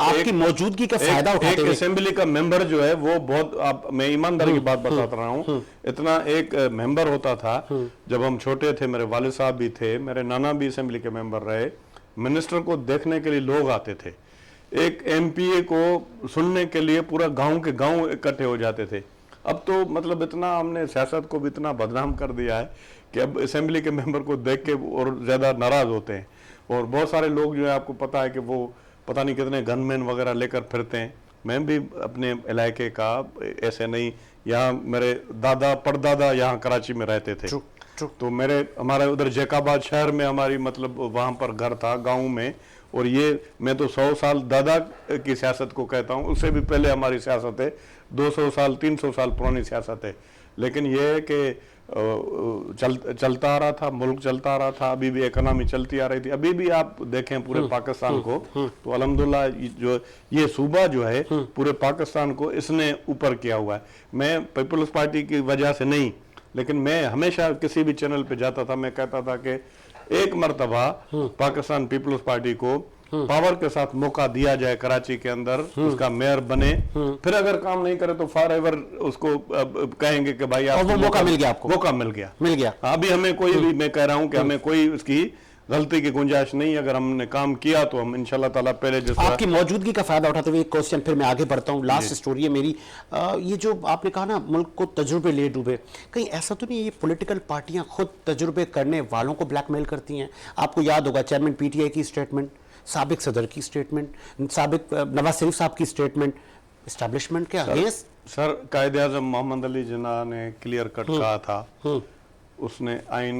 आपकी मौजूदगी का फायदा उठाते हुए असेंबली का मेंबर जो है वो बहुत, मैं ईमानदारी की बात बताता रहा हूँ, इतना एक मेंबर होता था जब हम छोटे थे, मेरे वालिद साहब भी थे, मेरे नाना भी असेंबली के मेंबर रहे, मिनिस्टर को देखने के लिए लोग आते थे, एक एमपीए को सुनने के लिए पूरा गांव के गांव इकट्ठे हो जाते थे। अब तो मतलब इतना हमने सियासत को भी इतना बदनाम कर दिया है कि अब असेंबली के मेंबर को देख के और ज्यादा नाराज होते हैं। और बहुत सारे लोग जो है आपको पता है कि वो पता नहीं कितने गनमैन वगैरह लेकर फिरते हैं। मैं भी अपने इलाके का ऐसे नहीं, यहाँ मेरे दादा परदादा यहाँ कराची में रहते थे, तो हमारे उधर जैकाबाद शहर में हमारी मतलब वहाँ पर घर था गाँव में, और ये मैं तो 100 साल दादा की सियासत को कहता हूँ, उससे भी पहले हमारी सियासत है, 200 साल 300 साल पुरानी सियासत है। लेकिन ये है कि चलता आ रहा था, मुल्क चलता आ रहा था, अभी भी इकोनॉमी चलती आ रही थी। अभी भी आप देखें पूरे पाकिस्तान को तो अल्हम्दुलिल्लाह जो ये सूबा जो है पूरे पाकिस्तान को इसने ऊपर किया हुआ है। मैं पीपल्स पार्टी की वजह से नहीं, लेकिन मैं हमेशा किसी भी चैनल पे जाता था, मैं कहता था कि एक मरतबा पाकिस्तान पीपल्स पार्टी को पावर के साथ मौका दिया जाए कराची के अंदर, उसका मेयर बने, फिर अगर काम नहीं करे तो फॉर एवर उसको कहेंगे कि भाई और वो मौका मिल गया, आपको मौका मिल गया। अभी हमें कोई भी, मैं कह रहा हूं कि हमें कोई उसकी गलती की गुंजाइश नहीं। अगर हमने काम किया तो हम इंशाल्लाह ताला पहले जिस आपकी मौजूदगी का फायदा उठाते हुए एक क्वेश्चन फिर मैं आगे बढ़ता हूँ। लास्ट स्टोरी है मेरी, ये जो आपने कहा ना मुल्क को तजुर्बे ले डूबे, कहीं ऐसा तो नहीं ये पॉलिटिकल पार्टियां खुद तजुर्बे करने वालों को ब्लैकमेल करती हैं? आपको याद होगा चेयरमैन पीटीआई की स्टेटमेंट, साबिक सदर की स्टेटमेंट, साबिक नवाज शरीफ साहब की स्टेटमेंट, एस्टैब्लिशमेंट के अगेंस्ट। सर कायदे आज़म मोहम्मद अली जिन्ना ने क्लियर कट कहा था, उसने आइन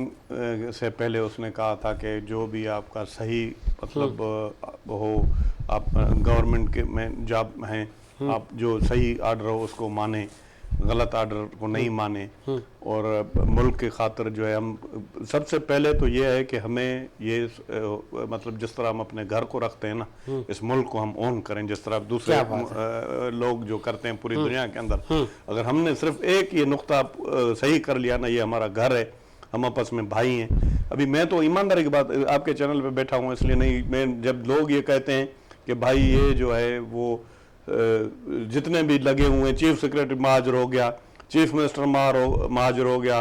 से पहले उसने कहा था कि जो भी आपका सही मतलब हो, आप गवर्नमेंट के में जॉब हैं, आप जो सही आर्डर हो उसको माने, गलत आर्डर को नहीं माने। और मुल्क की खातिर जो है हम सबसे पहले तो ये है कि हमें ये मतलब जिस तरह हम अपने घर को रखते हैं ना, इस मुल्क को हम ओन करें जिस तरह दूसरे लोग जो करते हैं पूरी दुनिया के अंदर। अगर हमने सिर्फ एक ये नुक्ता सही कर लिया ना, ये हमारा घर है, हम आपस में भाई हैं। अभी मैं तो ईमानदारी की बात आपके चैनल पे बैठा हूँ इसलिए नहीं, मैं जब लोग ये कहते हैं कि भाई ये जो है वो जितने भी लगे हुए हैं, चीफ सेक्रेटरी महाजर हो गया, चीफ मिनिस्टर महाजर हो गया,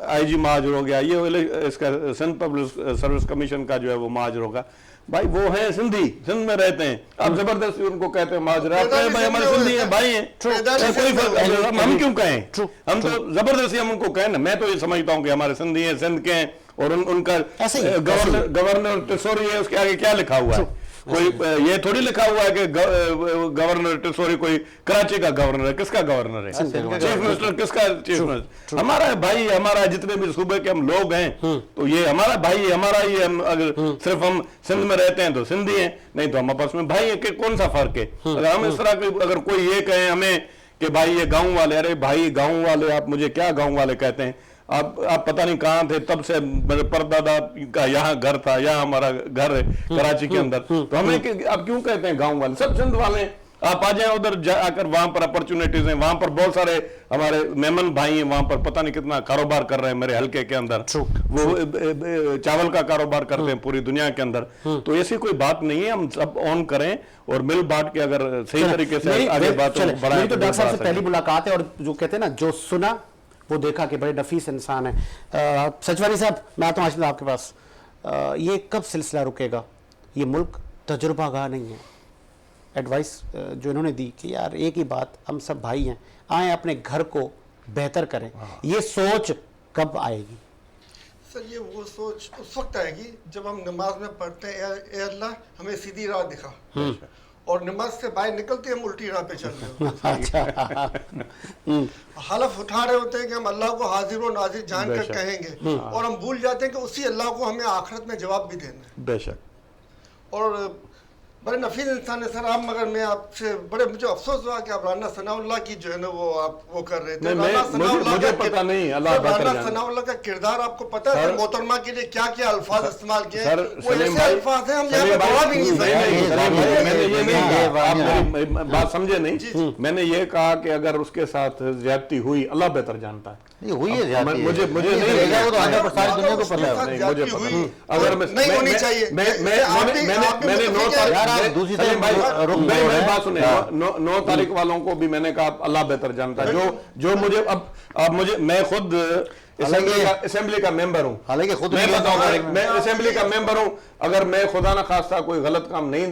आईजी महाजर हो गया, ये इसका सिंध पब्लिक सर्विस कमीशन का जो है वो महाजर होगा। भाई वो है सिंधी, सिंध में रहते हैं, आप जबरदस्ती उनको कहते हैं महाजर, आप कहें भाई हमारे सिंधी हैं, भाई हैं, कोई फर्क, हम क्यों कहें? हम तो जबरदस्ती हम उनको कहें ना। मैं तो ये समझता हूँ कि हमारे सिंधी हैं, सिंध के हैं, और उनका गवर्नर टिसोरी है, उसके आगे क्या लिखा हुआ है? कोई ये थोड़ी लिखा हुआ है कि गवर्नर टिसोरी कोई कराची का गवर्नर है। किसका गवर्नर है? चीफ मिनिस्टर किसका चीफ मिनिस्टर? हमारा भाई, हमारा जितने भी सूबे के हम लोग हैं तो ये हमारा भाई, हमारा ही। हम अगर सिर्फ हम सिंध में रहते हैं तो सिंधी हैं, नहीं तो हम आपस में भाई हैं। कौन सा फर्क है? अगर हम इस तरह की, अगर कोई ये कहे हमें कि भाई ये गाँव वाले, अरे भाई गाँव वाले, आप मुझे क्या गाँव वाले कहते हैं? आप पता नहीं कहाँ थे, तब से मेरे परदादा का यहाँ घर था, यहाँ हमारा घर है कराची के अंदर, तो हमें आप क्यों कहते हैं गांव वाले? सब सिंध वाले हैं। आप आ जाएं उधर आकर, वहां पर अपॉर्चुनिटीज हैं, वहां पर बहुत सारे हमारे मेमन भाई हैं, वहां पर पता नहीं कितना कारोबार कर रहे हैं मेरे हल्के के अंदर। वो चावल का कारोबार करते हैं पूरी दुनिया के अंदर। तो ऐसी कोई बात नहीं है, हम सब ऑन करें और मिल बांट के अगर सही तरीके से आगे बात बढ़ाएं। तो डॉक्टर साहब से पहली मुलाकात है और जो कहते हैं ना, जो सुना वो देखा कि बड़े नफीस इंसान है। सचवानी साहब, मैं आता हूँ आशिफ आपके पास, ये कब सिलसिला रुकेगा? ये मुल्क तजुर्बागाह नहीं है। एडवाइस जो इन्होंने दी कि यार एक ही बात, हम सब भाई हैं, आए अपने घर को बेहतर करें, ये सोच कब आएगी? सर ये वो सोच उस वक्त आएगी जब हम नमाज में पढ़ते हैं, ए अल्लाह हमें सीधी राह दिखा, और नमाज से बाहर निकलते हम उल्टी राह पे चल रहे होते हैं। हलफ उठा रहे होते हैं कि हम अल्लाह को हाजिर और नाजिर जानकर कहेंगे, और हम भूल जाते हैं कि उसी अल्लाह को हमें आखिरत में जवाब भी देना है। बेशक। और बड़े नफीस इंसान है सर आप, मगर मैं आपसे बड़े मुझे अफसोस हुआ कि आप राना सनाउल्लाह की जो है ना वो आप वो कर रहे थे। मुझे पता नहीं, अल्लाह राना सनाउल्लाह का किरदार आपको पता है? मोहतरमा के लिए क्या क्या अल्फाज इस्तेमाल किए, वो ऐसे अल्फाज हैं हम यहाँ पे गवा भी नहीं सकते। मैंने ये नहीं कहा, आप मेरी बात समझे नहीं। मैंने ये कहा कि अगर उसके साथ ज्यादती हुई, अल्लाह बेहतर जानता है। ये हुई है ज्यादती, मुझे नहीं, वो तो सारी दुनिया को पता है। नहीं मुझे पता नहीं, अगर नहीं होनी चाहिए। मैंने 9 बात सुने, 9 तारीख वालों को भी मैंने कहा अल्लाह बेहतर जानता है। जो मुझे अब मुझे, मैं खुद असेंबली का मेंबर हूँ, हालांकि खुद मैं बताऊंगा, मैं असेंबली का मेंबर हूँ। अगर मैं खुदा न खास्ता कोई गलत काम नहीं,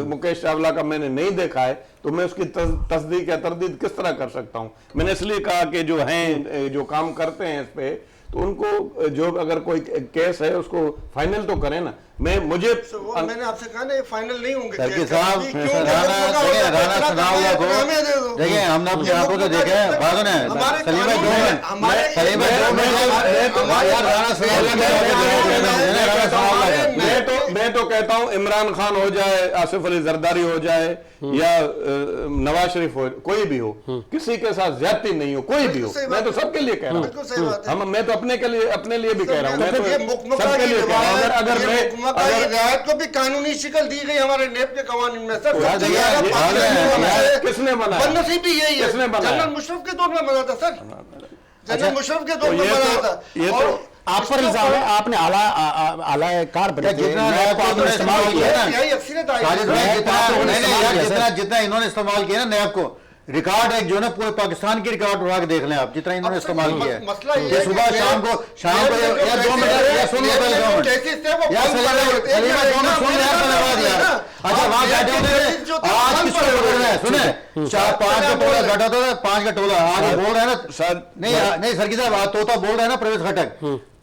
मुकेश चावला का मैंने नहीं देखा है, तो मैं उसकी तस्दीक या तरदीद किस तरह कर सकता हूँ? मैंने इसलिए कहा कि जो हैं, जो काम करते हैं इस पे, तो उनको जो अगर कोई केस है उसको फाइनल तो करें ना। मैंने आपसे कहा ना ये फाइनल नहीं होंगे। साहब राना सनाउल्लाह को देखिए, हमने अपनी आंखों से देखा है। बात है मैं तो कहता हूँ इमरान खान हो जाए, आसिफ अली जरदारी हो जाए, या नवाज शरीफ हो, कोई भी हो, किसी के साथ ज्यादती नहीं हो, कोई भी हो। मैं तो सबके लिए कह रहा हूँ, मैं तो अपने लिए भी कह रहा हूँ, मैं तो सबके लिए कह रहा हूँ। अगर मैं रियायत को भी कानूनी शिकल दी गई हमारे नेब के कवानीन में सर, किसने बना? बदनसीबी यही है, जनरल मुशर्रफ के दौर में बना था सर, जनरल मुशर्रफ के दौर में बना था। आप पर इल्जाम है, आपने आलाकार बने थे, जितना नैब नैब को आपने इस्तेमाल किया है। यही अक्सरियत आई साजिद है। भाई, जितना आपने नहीं, इस्तेमाल यार, किया, जितना सर। जितना इन्होंने इस्तेमाल किया ना नैब को, रिकॉर्ड एक जो है ना पूरे पाकिस्तान की रिकॉर्ड उठा के देख लें आप, जितना इन्होंने अब सर, इस्तेमाल किया है। मसला ये कि है कि सुबह शाम को या 2 मिनट या सुन लो पहले 2 मिनट यार सलीमा 2 मिनट सुन यार पहले बात यार। अच्छा वहां बैठे होते थे, आज किसको पकड़ रहे हैं सुने, 4-5 का टोला बैठा था, 5 का टोला आज बोल रहे हैं ना सर, नहीं सर की साहब आज तोता बोल रहे हैं ना प्रवेश खटक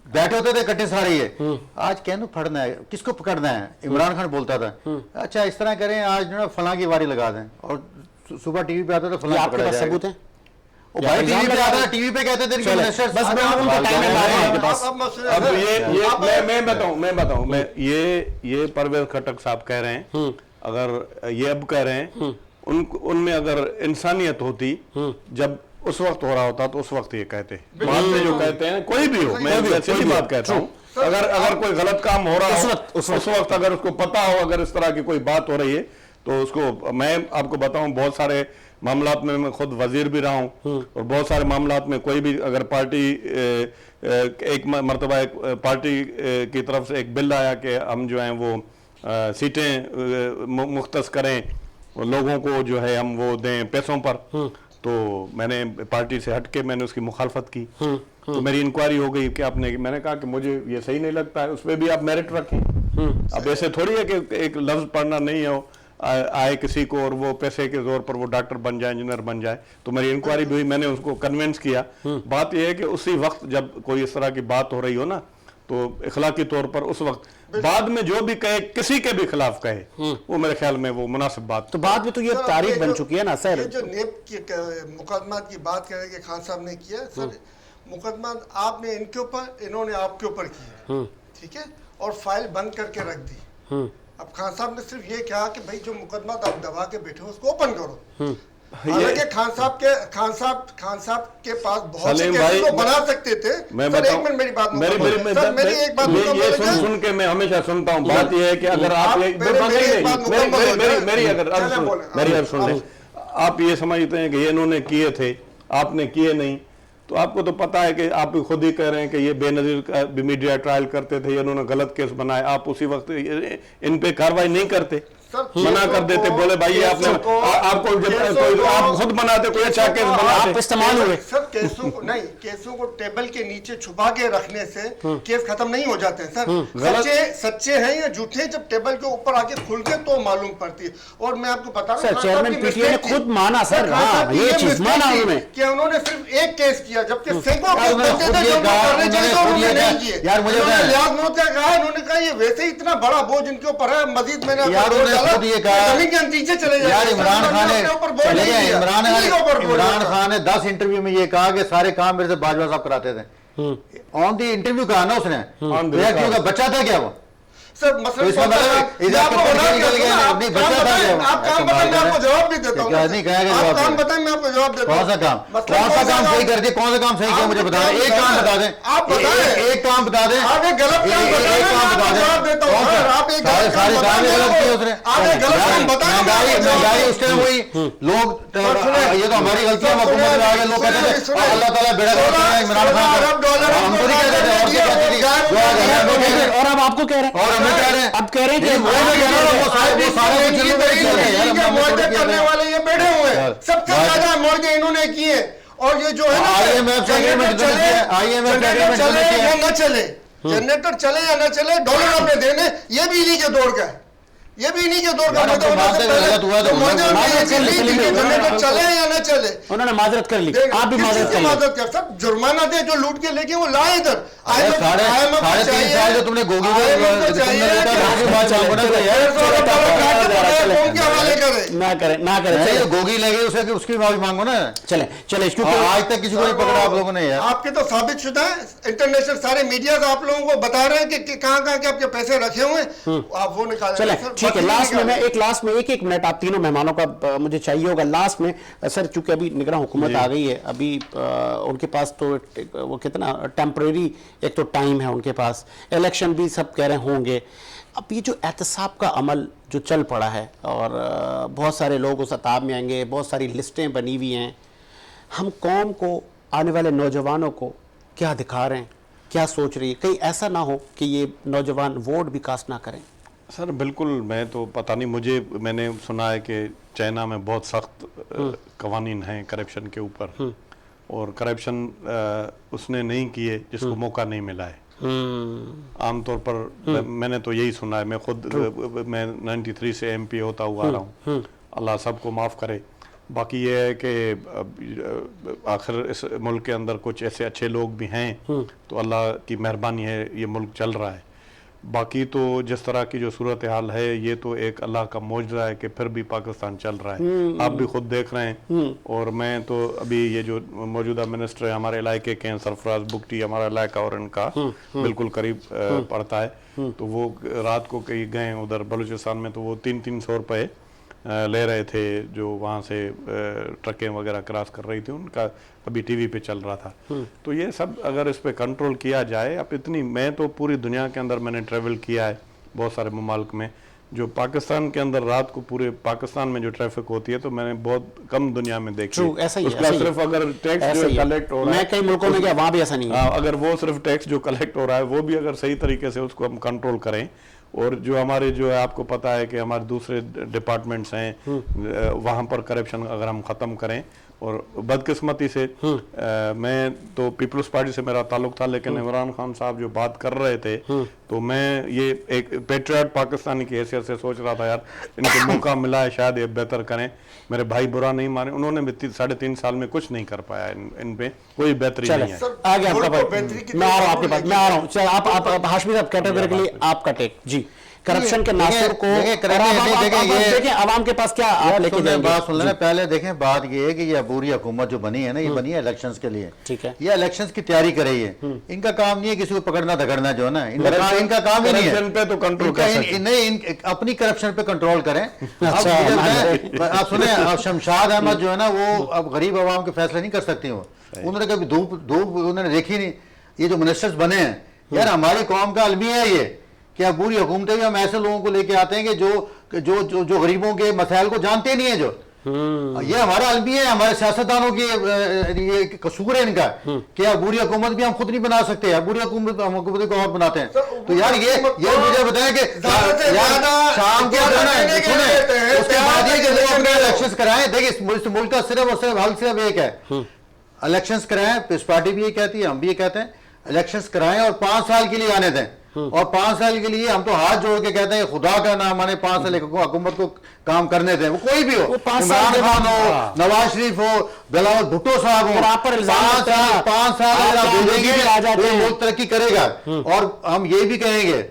बैठे होते थे इकट्ठे सारे ये, आज कहने फड़ना है किसको पकड़ना है, इमरान खान बोलता था अच्छा इस तरह करें आज जो है फलां की वारी लगा दें, और सुबह टीवी पे आता था ये फलां आपके पकड़ा पास जाएगा। सबूत है? ओ भाई टीवी पे आता था, टीवी पे कहते थे कि चले, मिनिस्टर्स बस मैं उनका टाइम है, बात है आपके पास। अब ये मैं बताऊं मैं ये परवेज खटक साहब कह रहे हैं, अगर ये अब कह रहे हैं उनमें अगर इंसानियत होती, जब उस वक्त हो रहा होता तो उस वक्त ये कहते, बाद में जो कहते हैं कोई भी हो, मैं वैसे ही बात कहता हूँ, अगर कोई गलत काम हो रहा हो उस वक्त अगर उसको पता हो, अगर इस तरह की कोई बात हो रही है तो उसको, मैं आपको बताऊं बहुत सारे मामलात में मैं खुद वजीर भी रहा हूं, और बहुत सारे मामलात में कोई भी अगर पार्टी एक मरतबा एक पार्टी की तरफ से एक बिल आया कि हम जो हैं वो सीटें मुख्तस करें लोगों को, जो है हम वो दें पैसों पर, तो मैंने पार्टी से हटके मैंने उसकी मुखालफत की, तो मेरी इंक्वायरी हो गई कि आपने, मैंने कहा कि मुझे ये सही नहीं लगता है, उस पर भी आप मेरिट रखें। अब ऐसे थोड़ी है कि एक लफ्ज पढ़ना नहीं हो आए किसी को और वो पैसे के जोर पर वो डॉक्टर बन जाए, इंजीनियर बन जाए, तो मेरी इंक्वायरी भी हुई, मैंने उसको कन्विंस किया। बात यह है कि उसी वक्त जब कोई इस तरह की बात हो रही हो ना, तो इखलाकी तौर पर उस वक्त बाद में जो भी कहे, किसी के भी खिलाफ कहे, वो मेरे ख्याल में वो मुनासिब बात। तो बाद में तो ये तारीख बन चुकी है ना सर। ये जो नेब की मुकदमा की बात कर रहे हैं कि खान साहब ने किया, सर मुकदमा आपने इनके ऊपर, इन्होंने आपके ऊपर किया, ठीक है, और फाइल बंद करके रख दी। अब खान साहब ने सिर्फ ये कहा कि भाई जो मुकदमा आप दबा के बैठे हो उसको ओपन करो। हालांकि खान साहब के पास बहुत से केसेस को बना सकते थे। मैं सर एक मिनट मेरी बात मेरी एक बात ये सुन के मैं हमेशा सुनता हूँ, बात ये है कि अगर आप मेरी अर्ज सुन लें, आप ये समझते हैं कि ये इन्होंने किए थे, आपने किए नहीं, तो आपको तो पता है कि आप खुद ही कह रहे हैं कि ये बेनजीर मीडिया ट्रायल करते थे, इन्होंने गलत केस बनाए, आप उसी वक्त इन पे कार्रवाई नहीं करते, मना कर देते, बोले भाई आपने आपको आप खुद बनाते, कोई अच्छा केस बनाते, आप इस्तेमाल हुए। सर केसों को टेबल के नीचे छुपा के रखने से केस खत्म नहीं हो जाते हैं सर। सच्चे हैं या झूठे जब टेबल के ऊपर आके खुल के तो मालूम पड़ती है। और मैं आपको बता रहा हूं चेयरमैन पीटीआई ने खुद माना सर, हाँ ये चीज माना उन्होंने कि उन्होंने सिर्फ एक केस किया, जबकि सैकड़ों केस बनते थे जो करने चाहिए तो उन्होंने नहीं किए। यार मुझे लिहाज मोहता कहा, इन्होंने कहा ये वैसे ही इतना बड़ा बोझ इनके ऊपर है, मजीद मैंने यार इमरान खान ने 10 इंटरव्यू में ये कहा कि सारे काम मेरे से बाजवा साहब कराते थे। ऑन दी इंटरव्यू कहा ना उसने, बच्चा था क्या वो? सर मसला आप काम बताएं, मैं आपको जवाब भी देता हूँ। नहीं कहेगा आप काम बताएं, मैं आपको जवाब देता हूँ। कौन सा काम सही कर दिया, कौन सा काम सही किया मुझे बता दें, एक काम बता दें, आप बताएं, एक काम बता दें, आप एक गलत काम बताएं, मैं आपको जवाब देता हूँ। आप एक सारे काम गलत किए उसने, आप एक गलत काम बताएं, महंगाई उस टाइम हुई, लोग ये तो हमारी गलती है, हुकूमत में आ गए लोग कहते थे अल्लाह ताला बेड़ा इमरान खान, हम तो नहीं कहते थे, और अब आपको कह रहे हैं, और हमें कह रहे हैं, अब कह रहे हैं कि करने वाले ये बैठे हुए हैं, सबसे ज्यादा मुआवजे इन्होंने किए। और ये जो है ना चले या न चले, जनरेटर चले या न चले, डॉलर आपने देने, ये भी इन्हीं के दौर का है, ये भी इन्हीं के दौर का जनरेटर चले या न चले, उन्होंने माजरत कर ली, आप भी माजरत कर, सब जुर्माना दे जो लूट के लेके वो लाए इधर। 3.5 साल जो तुमने गोगी ना करे गोगी ले गई उसे, उसकी माफी मांगो ना। चले आज तक किसी को नहीं पकड़ा आप लोगों ने यार। आपके तो साबित शुदा है, इंटरनेशनल सारे मीडिया आप लोगों को बता रहे हैं कि कहाँ के आपके पैसे रखे हुए, आप वो निकाल। चले ठीक है, लास्ट में मैं एक मिनट आप तीनों मेहमानों का मुझे चाहिए होगा लास्ट में सर, चूंकि अभी निगरान हुकूमत आ गई है, अभी उनके पास तो वो कितना टेम्परेरी एक तो टाइम है उनके पास, इलेक्शन भी सब कह रहे होंगे। अब ये जो एहतसाब का अमल जो चल पड़ा है और बहुत सारे लोग उस अताब में आएंगे, बहुत सारी लिस्टें बनी हुई हैं, हम कौम को, आने वाले नौजवानों को क्या दिखा रहे हैं? क्या सोच रही है? कहीं ऐसा ना हो कि ये नौजवान वोट भी कास्ट ना करें? सर बिल्कुल, मैं तो पता नहीं, मैंने सुना है कि चाइना में बहुत सख्त कवानीन हैं करप्शन के ऊपर, और करप्शन उसने नहीं किए जिसको मौका नहीं मिला है। आमतौर पर मैंने तो यही सुना है। मैं खुद मैं 93 से MP होता हुआ आ रहा हूँ, अल्लाह सबको माफ़ करे। बाकी ये है कि आखिर इस मुल्क के अंदर कुछ ऐसे अच्छे लोग भी हैं, तो अल्लाह की मेहरबानी है, ये मुल्क चल रहा है। बाकी तो जिस तरह की जो सूरत हाल है, ये तो एक अल्लाह का मौजज़ा है कि फिर भी पाकिस्तान चल रहा है। आप भी खुद देख रहे हैं, और मैं तो अभी ये जो मौजूदा मिनिस्टर है हमारे इलाके के हैं, सरफराज बुगटी, हमारा इलाका और इनका बिल्कुल करीब पड़ता है, तो वो रात को कहीं गए उधर बलूचिस्तान में, तो वो 300-300 रुपये ले रहे थे जो वहाँ से ट्रकें वगैरह क्रॉस कर रही थी, उनका अभी TV पे चल रहा था। तो ये सब अगर इस पे कंट्रोल किया जाए, अब इतनी, मैं तो पूरी दुनिया के अंदर मैंने ट्रैवल किया है बहुत सारे ममालिक में, जो पाकिस्तान के अंदर रात को पूरे पाकिस्तान में जो ट्रैफिक होती है तो मैंने बहुत कम दुनिया में देखी है। ऐसा ही है, उसका ऐसा ही सिर्फ अगर टैक्स जो कलेक्ट हो रहा है, मैं कई मुल्कों में गया, वहाँ भी ऐसा नहीं है। अगर वो सिर्फ टैक्स जो कलेक्ट हो रहा है वो भी अगर सही तरीके से उसको हम कंट्रोल करें, और जो हमारे जो है आपको पता है कि हमारे दूसरे डिपार्टमेंट्स हैं वहाँ पर करप्शन अगर हम ख़त्म करें, और बदकिस्मती से मैं तो पीपल्स पार्टी से मेरा ताल्लुक था, लेकिन इमरान खान साहब जो बात कर रहे थे तो मैं ये एक पेट्रियट पाकिस्तानी की हैसियत से सोच रहा था, यार इनको मौका मिला है, शायद ये बेहतर करें। मेरे भाई बुरा नहीं माने, उन्होंने भी 3.5 साल में कुछ नहीं कर पाया, इन पे कोई बेहतरी नहीं है। आगे आपका भाई, मैं आ रहा हूँ आपके पास, मैं आ रहा हूँ। चल आप हाशमी साहब, कैटेगरिकली आपका टेक जी, करप्शन के नासुर को देखें, आवाम के पास क्या आप लेके जाएंगे? बात सुन लेना पहले। देखें, बात ये है कि ये अबूरी हुकूमत जो बनी है ना, ये बनी है इलेक्शंस के लिए। ठीक है, ये इलेक्शंस की तैयारी कर रही है। इनका काम नहीं है किसी को पकड़ना धकड़ना, जो है ना, इनका काम ही नहीं है। पे तो कंट्रोल नहीं, अपनी करप्शन पे कंट्रोल करें। आप सुने, शमशाद अहमद जो है ना, वो अब गरीब आवाम के फैसले नहीं कर सकती। वो उन्होंने कभी धूप उन्होंने देखी नहीं। ये जो मिनिस्टर्स बने हैं, यार हमारी कौम का अलमिया है ये, क्या बुरी हुकूमतें भी हम ऐसे लोगों को लेके आते हैं कि जो गरीबों के मसाइल को जानते नहीं है, जो ये हमारा अलमिया है, हमारे सियासतदानों की ये कसूर है इनका कि यार बुरी हुकूमत भी हम खुद नहीं बना सकते, यार बुरी हुकूमत हम हुकूमत को और बनाते हैं। तो यार ये मुझे बताएं कि शाम को उसके बाद ये कि वो अपने इलेक्शन कराएं। देखिए, इस मुल्क का सिर्फ और सिर्फ हल सिर्फ एक है, इलेक्शन कराएं। पीस पार्टी भी ये कहती है, हम भी ये कहते हैं, इलेक्शन कराएं और 5 साल के लिए आने दें। और 5 साल के लिए हम तो हाथ जोड़ के कहते हैं खुदा का नाम माने 5 साल हुकूमत को काम करने दें, वो कोई भी हो, इमरान खान हो, नवाज शरीफ हो, बिलावल भुट्टो साहब हो, 5 साल तो मुल्क तरक्की करेगा। और हम ये भी कहेंगे,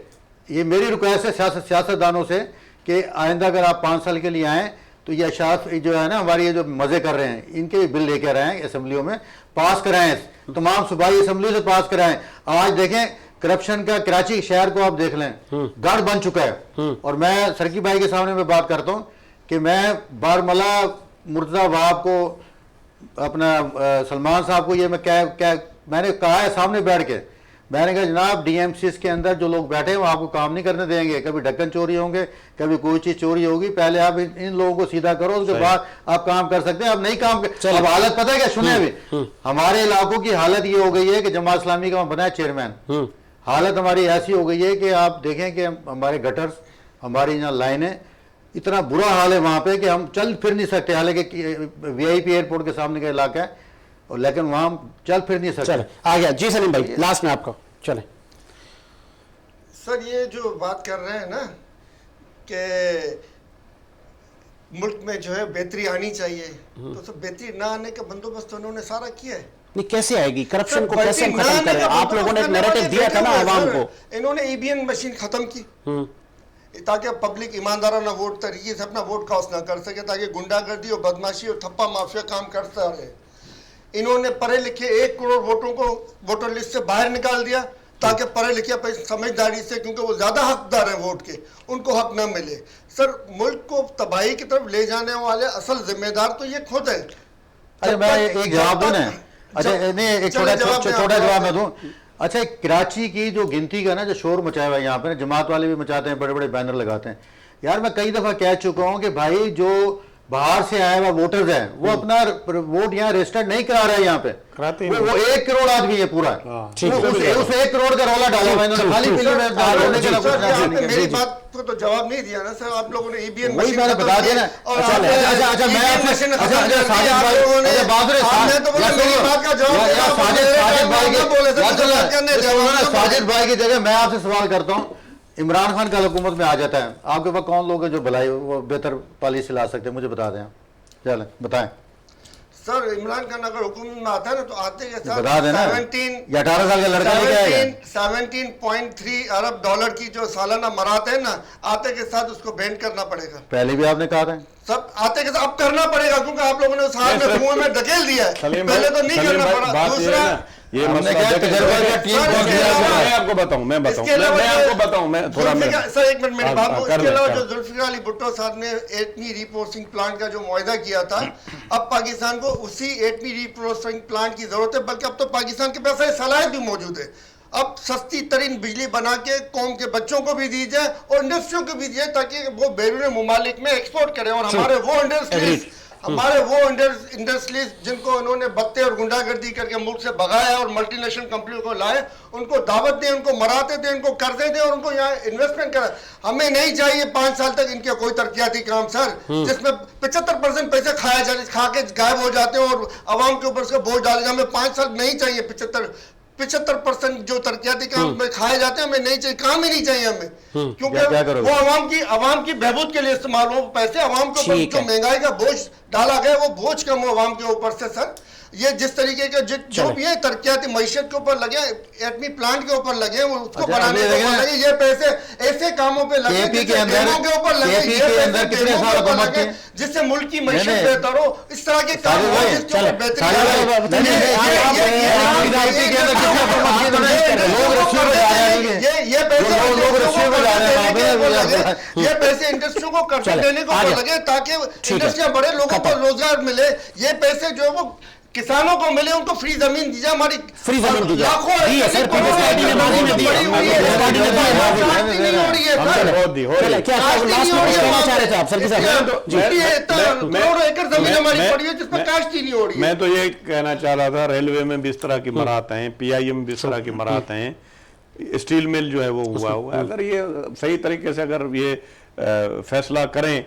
ये मेरी रिक्वेस्ट है सियासतदानों से कि आइंदा अगर आप 5 साल के लिए आए तो ये अशात जो है ना, हमारी ये जो मजे कर रहे हैं, इनके बिल लेकर आए असेंबलियों में, पास कराएं, तमाम सूबाई असेंबली से पास कराएं। आज देखें, करप्शन का कराची शहर को आप देख लें, गढ़ बन चुका है। और मैं सरकी भाई के सामने में बात करता हूं कि मैं बारमला मुर्तजा वहाब को, अपना सलमान साहब को, ये मैंने कहा है सामने बैठ के, मैंने कहा जनाब DMCs के अंदर जो लोग बैठे हैं वो आपको काम नहीं करने देंगे, कभी ढक्कन चोरी होंगे, कभी कोई चीज चोरी होगी, पहले आप इन लोगों को सीधा करो, उसके बाद आप काम कर सकते हैं। अब नहीं काम कर, अब हालत पता है क्या, सुने अभी हमारे इलाकों की हालत ये हो गई है कि जमात इस्लामी का बनाया चेयरमैन, हालत हमारी ऐसी हो गई है कि आप देखें कि हमारे गटर्स, हमारी यहाँ लाइनें, इतना बुरा हाल है वहाँ पे कि हम चल फिर नहीं सकते। हालांकि VIP एयरपोर्ट के सामने का इलाका है, और लेकिन वहाँ चल फिर नहीं सकते। आ गया जी सलीम भाई, लास्ट में आपको चले। सर, ये जो बात कर रहे हैं ना कि मुल्क में जो है बेहतरी आनी चाहिए, तो सब बेहतरी ना आने का बंदोबस्त उन्होंने सारा किया है। नहीं, कैसे आएगी करप्शन को, कैसे हम खत्म करें? आप लोगों ने एक नैरेटिव दिया था ना आवाम को, इन्होंने EVM मशीन खत्म की ताकि पब्लिक ईमानदाराना वोट तरीके से अपना वोट कास्ट ना कर सके, ताकि गुंडागर्दी और बदमाशी और ठप्पा माफिया काम करता रहे। इन्होंने पढ़े लिखे 1 करोड़ वोटों को वोटर लिस्ट से बाहर निकाल दिया, ताकि पढ़े लिखे समझदारी से, क्योंकि वो ज्यादा हकदार हैं वोट के, उनको हक ना मिले। सर, मुल्क को तबाही की तरफ ले जाने वाले असल जिम्मेदार तो ये खुद है। अच्छा, मैं एक जवाब दूं ना। अच्छा, नहीं, एक छोटा जवाब मैं दूं। अच्छा, कराची की जो गिनती का ना जो शोर मचाया हुआ है यहाँ पे, जमात वाले भी मचाते हैं, बड़े बड़े बैनर लगाते हैं। यार मैं कई दफा कह चुका हूँ कि भाई जो बाहर से आए हुए वोटर्स हैं, वो अपना वोट यहाँ रजिस्टर्ड नहीं करा रहे हैं यहाँ पे। कराते ही वो 1 करोड़ आदमी है पूरा। ठीक है। उस 1 करोड़ का रौला डाला हुआ है इन्होंने, खाली पीली में बाहर होने के लिए कुछ सर, नहीं आपने किया। मेरी बात को तो जवाब नहीं दिया ना सर। आप लोगों ने ईवीएम वही मैंने बता दिया ना। अच्छा मैं आपसे साजिद भाई, साजिद भाई की जगह मैं आपसे सवाल करता हूँ, इमरान खान का हुकूमत में आ जाता है, आपके पास कौन लोग हैं जो भलाई वो बेहतर पॉलिसी ला सकते हैं, मुझे बता दें। चलें बताएं सर, इमरान खान अगर हुकूमत में आता है ना तो आते के साथ बता देना। 17 ये 18 साल का लड़का लेके आएगा। 17.3 अरब डॉलर की जो सालाना मराते हैं ना, आते के साथ उसको बैंड करना पड़ेगा। पहले भी आपने कहा था सब आते के साथ अब करना पड़ेगा, क्योंकि आप लोगों ने उस हाल में कुएं में धकेल दिया है। पहले तो नहीं करना पड़ा। दूसरा, ये हमने मसला क्या देखो, तजर्बा किया, टीम सर, कौन इसके सी है? अलावा- मैं आपको बताऊं, मैं इसके अलावा थोड़ा सर एक मिनट मेरी बात को, कर इसके ले, अलावा कर। जो जुल्फिकार अली भुट्टो साहब ने एटमी रीप्रोसेसिंग प्लांट का जो मुआहदा किया था, अब पाकिस्तान को उसी एटमी रीप्रोसेसिंग प्लांट की जरूरत है, बल्कि अब तो पाकिस्तान के पास सलाहियत भी मौजूद है। अब सस्ती तरीन बिजली बना के कौम के बच्चों को भी दी जाए और इंडस्ट्रियों को भी दिए, ताकि वो बैरून मुमालिक में एक्सपोर्ट करें। और हमारे वो इंडस्ट्रीज जिनको उन्होंने बत्ते और गुंडागर्दी करके मुल्क से भगाया और मल्टीनेशनल कंपनियों को लाए, उनको दावत दें, उनको मराते दें, उनको कर्जे दें और उनको यहाँ इन्वेस्टमेंट करें। हमें नहीं चाहिए 5 साल तक इनके कोई तरक्याती काम सर, जिसमें 75% पैसे खा के गायब हो जाते हैं और आवाम के ऊपर से बोझ डालेगा। हमें 5 साल नहीं चाहिए। 75% जो तरक्याती काम में खाए जाते हैं हमें नहीं चाहिए, काम ही नहीं चाहिए हमें, क्योंकि क्या करोगे? वो आवाम की बहबूद के लिए इस्तेमाल हो पैसे। आवाम के ऊपर ठीक जो है। महंगाई का बोझ डाला गया वो बोझ कम हो आवाम के ऊपर से सर। ये जिस तरीके का जो भी है तरक्याती मईशत के ऊपर लगे, एटमी प्लांट के ऊपर लगे, वो उसको अच्छा, बनाने अभी के ऊपर लगे लगे, ये पैसे ऐसे कामों पे लगे KP के जिससे अंदर- डेमों के ऊपर लगे, KP ये के पैसे अंदर कितने डेमों साल के ऊपर हुकूमत लगे, थी? जिससे मुल्क की मईशत नहीं, बेहतर हो। इस तरह के काम साजिद हो भाई, जिसके ऊपर बेहतरीन साजिद भाई, आए। नहीं, नहीं, ये पैसे इंडस्ट्रियों को कर्ज चले, देने को आगे। लगे, ताकि ठीक है। इंडस्ट्रियां बड़े लोगों को रोजगार मिले। ये पैसे जो है वो किसानों को मिले, उनको फ्री जमीन दी जाए। हमारी फ्री जमीन दी जाए। लाखों दी है सर, करोड़ों पाकिस्तान ने बाजी में दी है। पड़ी हुई है। पाकिस्तान ने दी है, बाजी में। काश्ती नहीं हो रही है हमने सर। बहुत दी, हो रही चले, है। क्या लास्ट में कुछ कहना चाह रहे थे आप सर के साथ? करोड़ों एकड़ जमीन हमारी पड़ी है जिसमें काश्ती नहीं हो रही है। मैं तो ये कहना चाह रहा था, रेलवे में भी इस तरह की मराहत हैं, PIM में भी इस तरह की मराहत हैं, स्टील मिल जो है वो हुआ है। अगर ये सही तरीके से अगर ये फैसला करें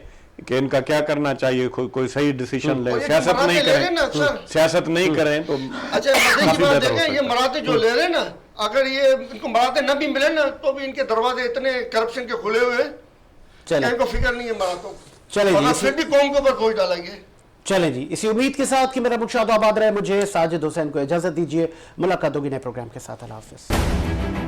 कि इनका क्या करना चाहिए, कोई सही डिसीजन ले, और ये सियासत मराठे नहीं ले रहे हैं ना, करें, सर। सियासत नहीं करें तो अच्छा मजे की काफी बात बेहतर हो देखें, ये सकता है। मराठे जो ले रहे हैं ना, अगर ये इनको मराठे न भी मिले ना तो भी इनके दरवाजे इतने करप्शन के खुले हुए हैं कि चले इनको फिक्र नहीं है मराठों को। चले वरना जी, फिर भी कौम के ऊपर बोझ डालेंगे। चले जी, इसी उम्मीद के साथ कि मेरा मुख्य आबाद रहे, मुझे साजिद हुसैन को इजाजत दीजिए। मुलाकात होगी नए प्रोग्राम के साथ। अल्लाह हाफिज।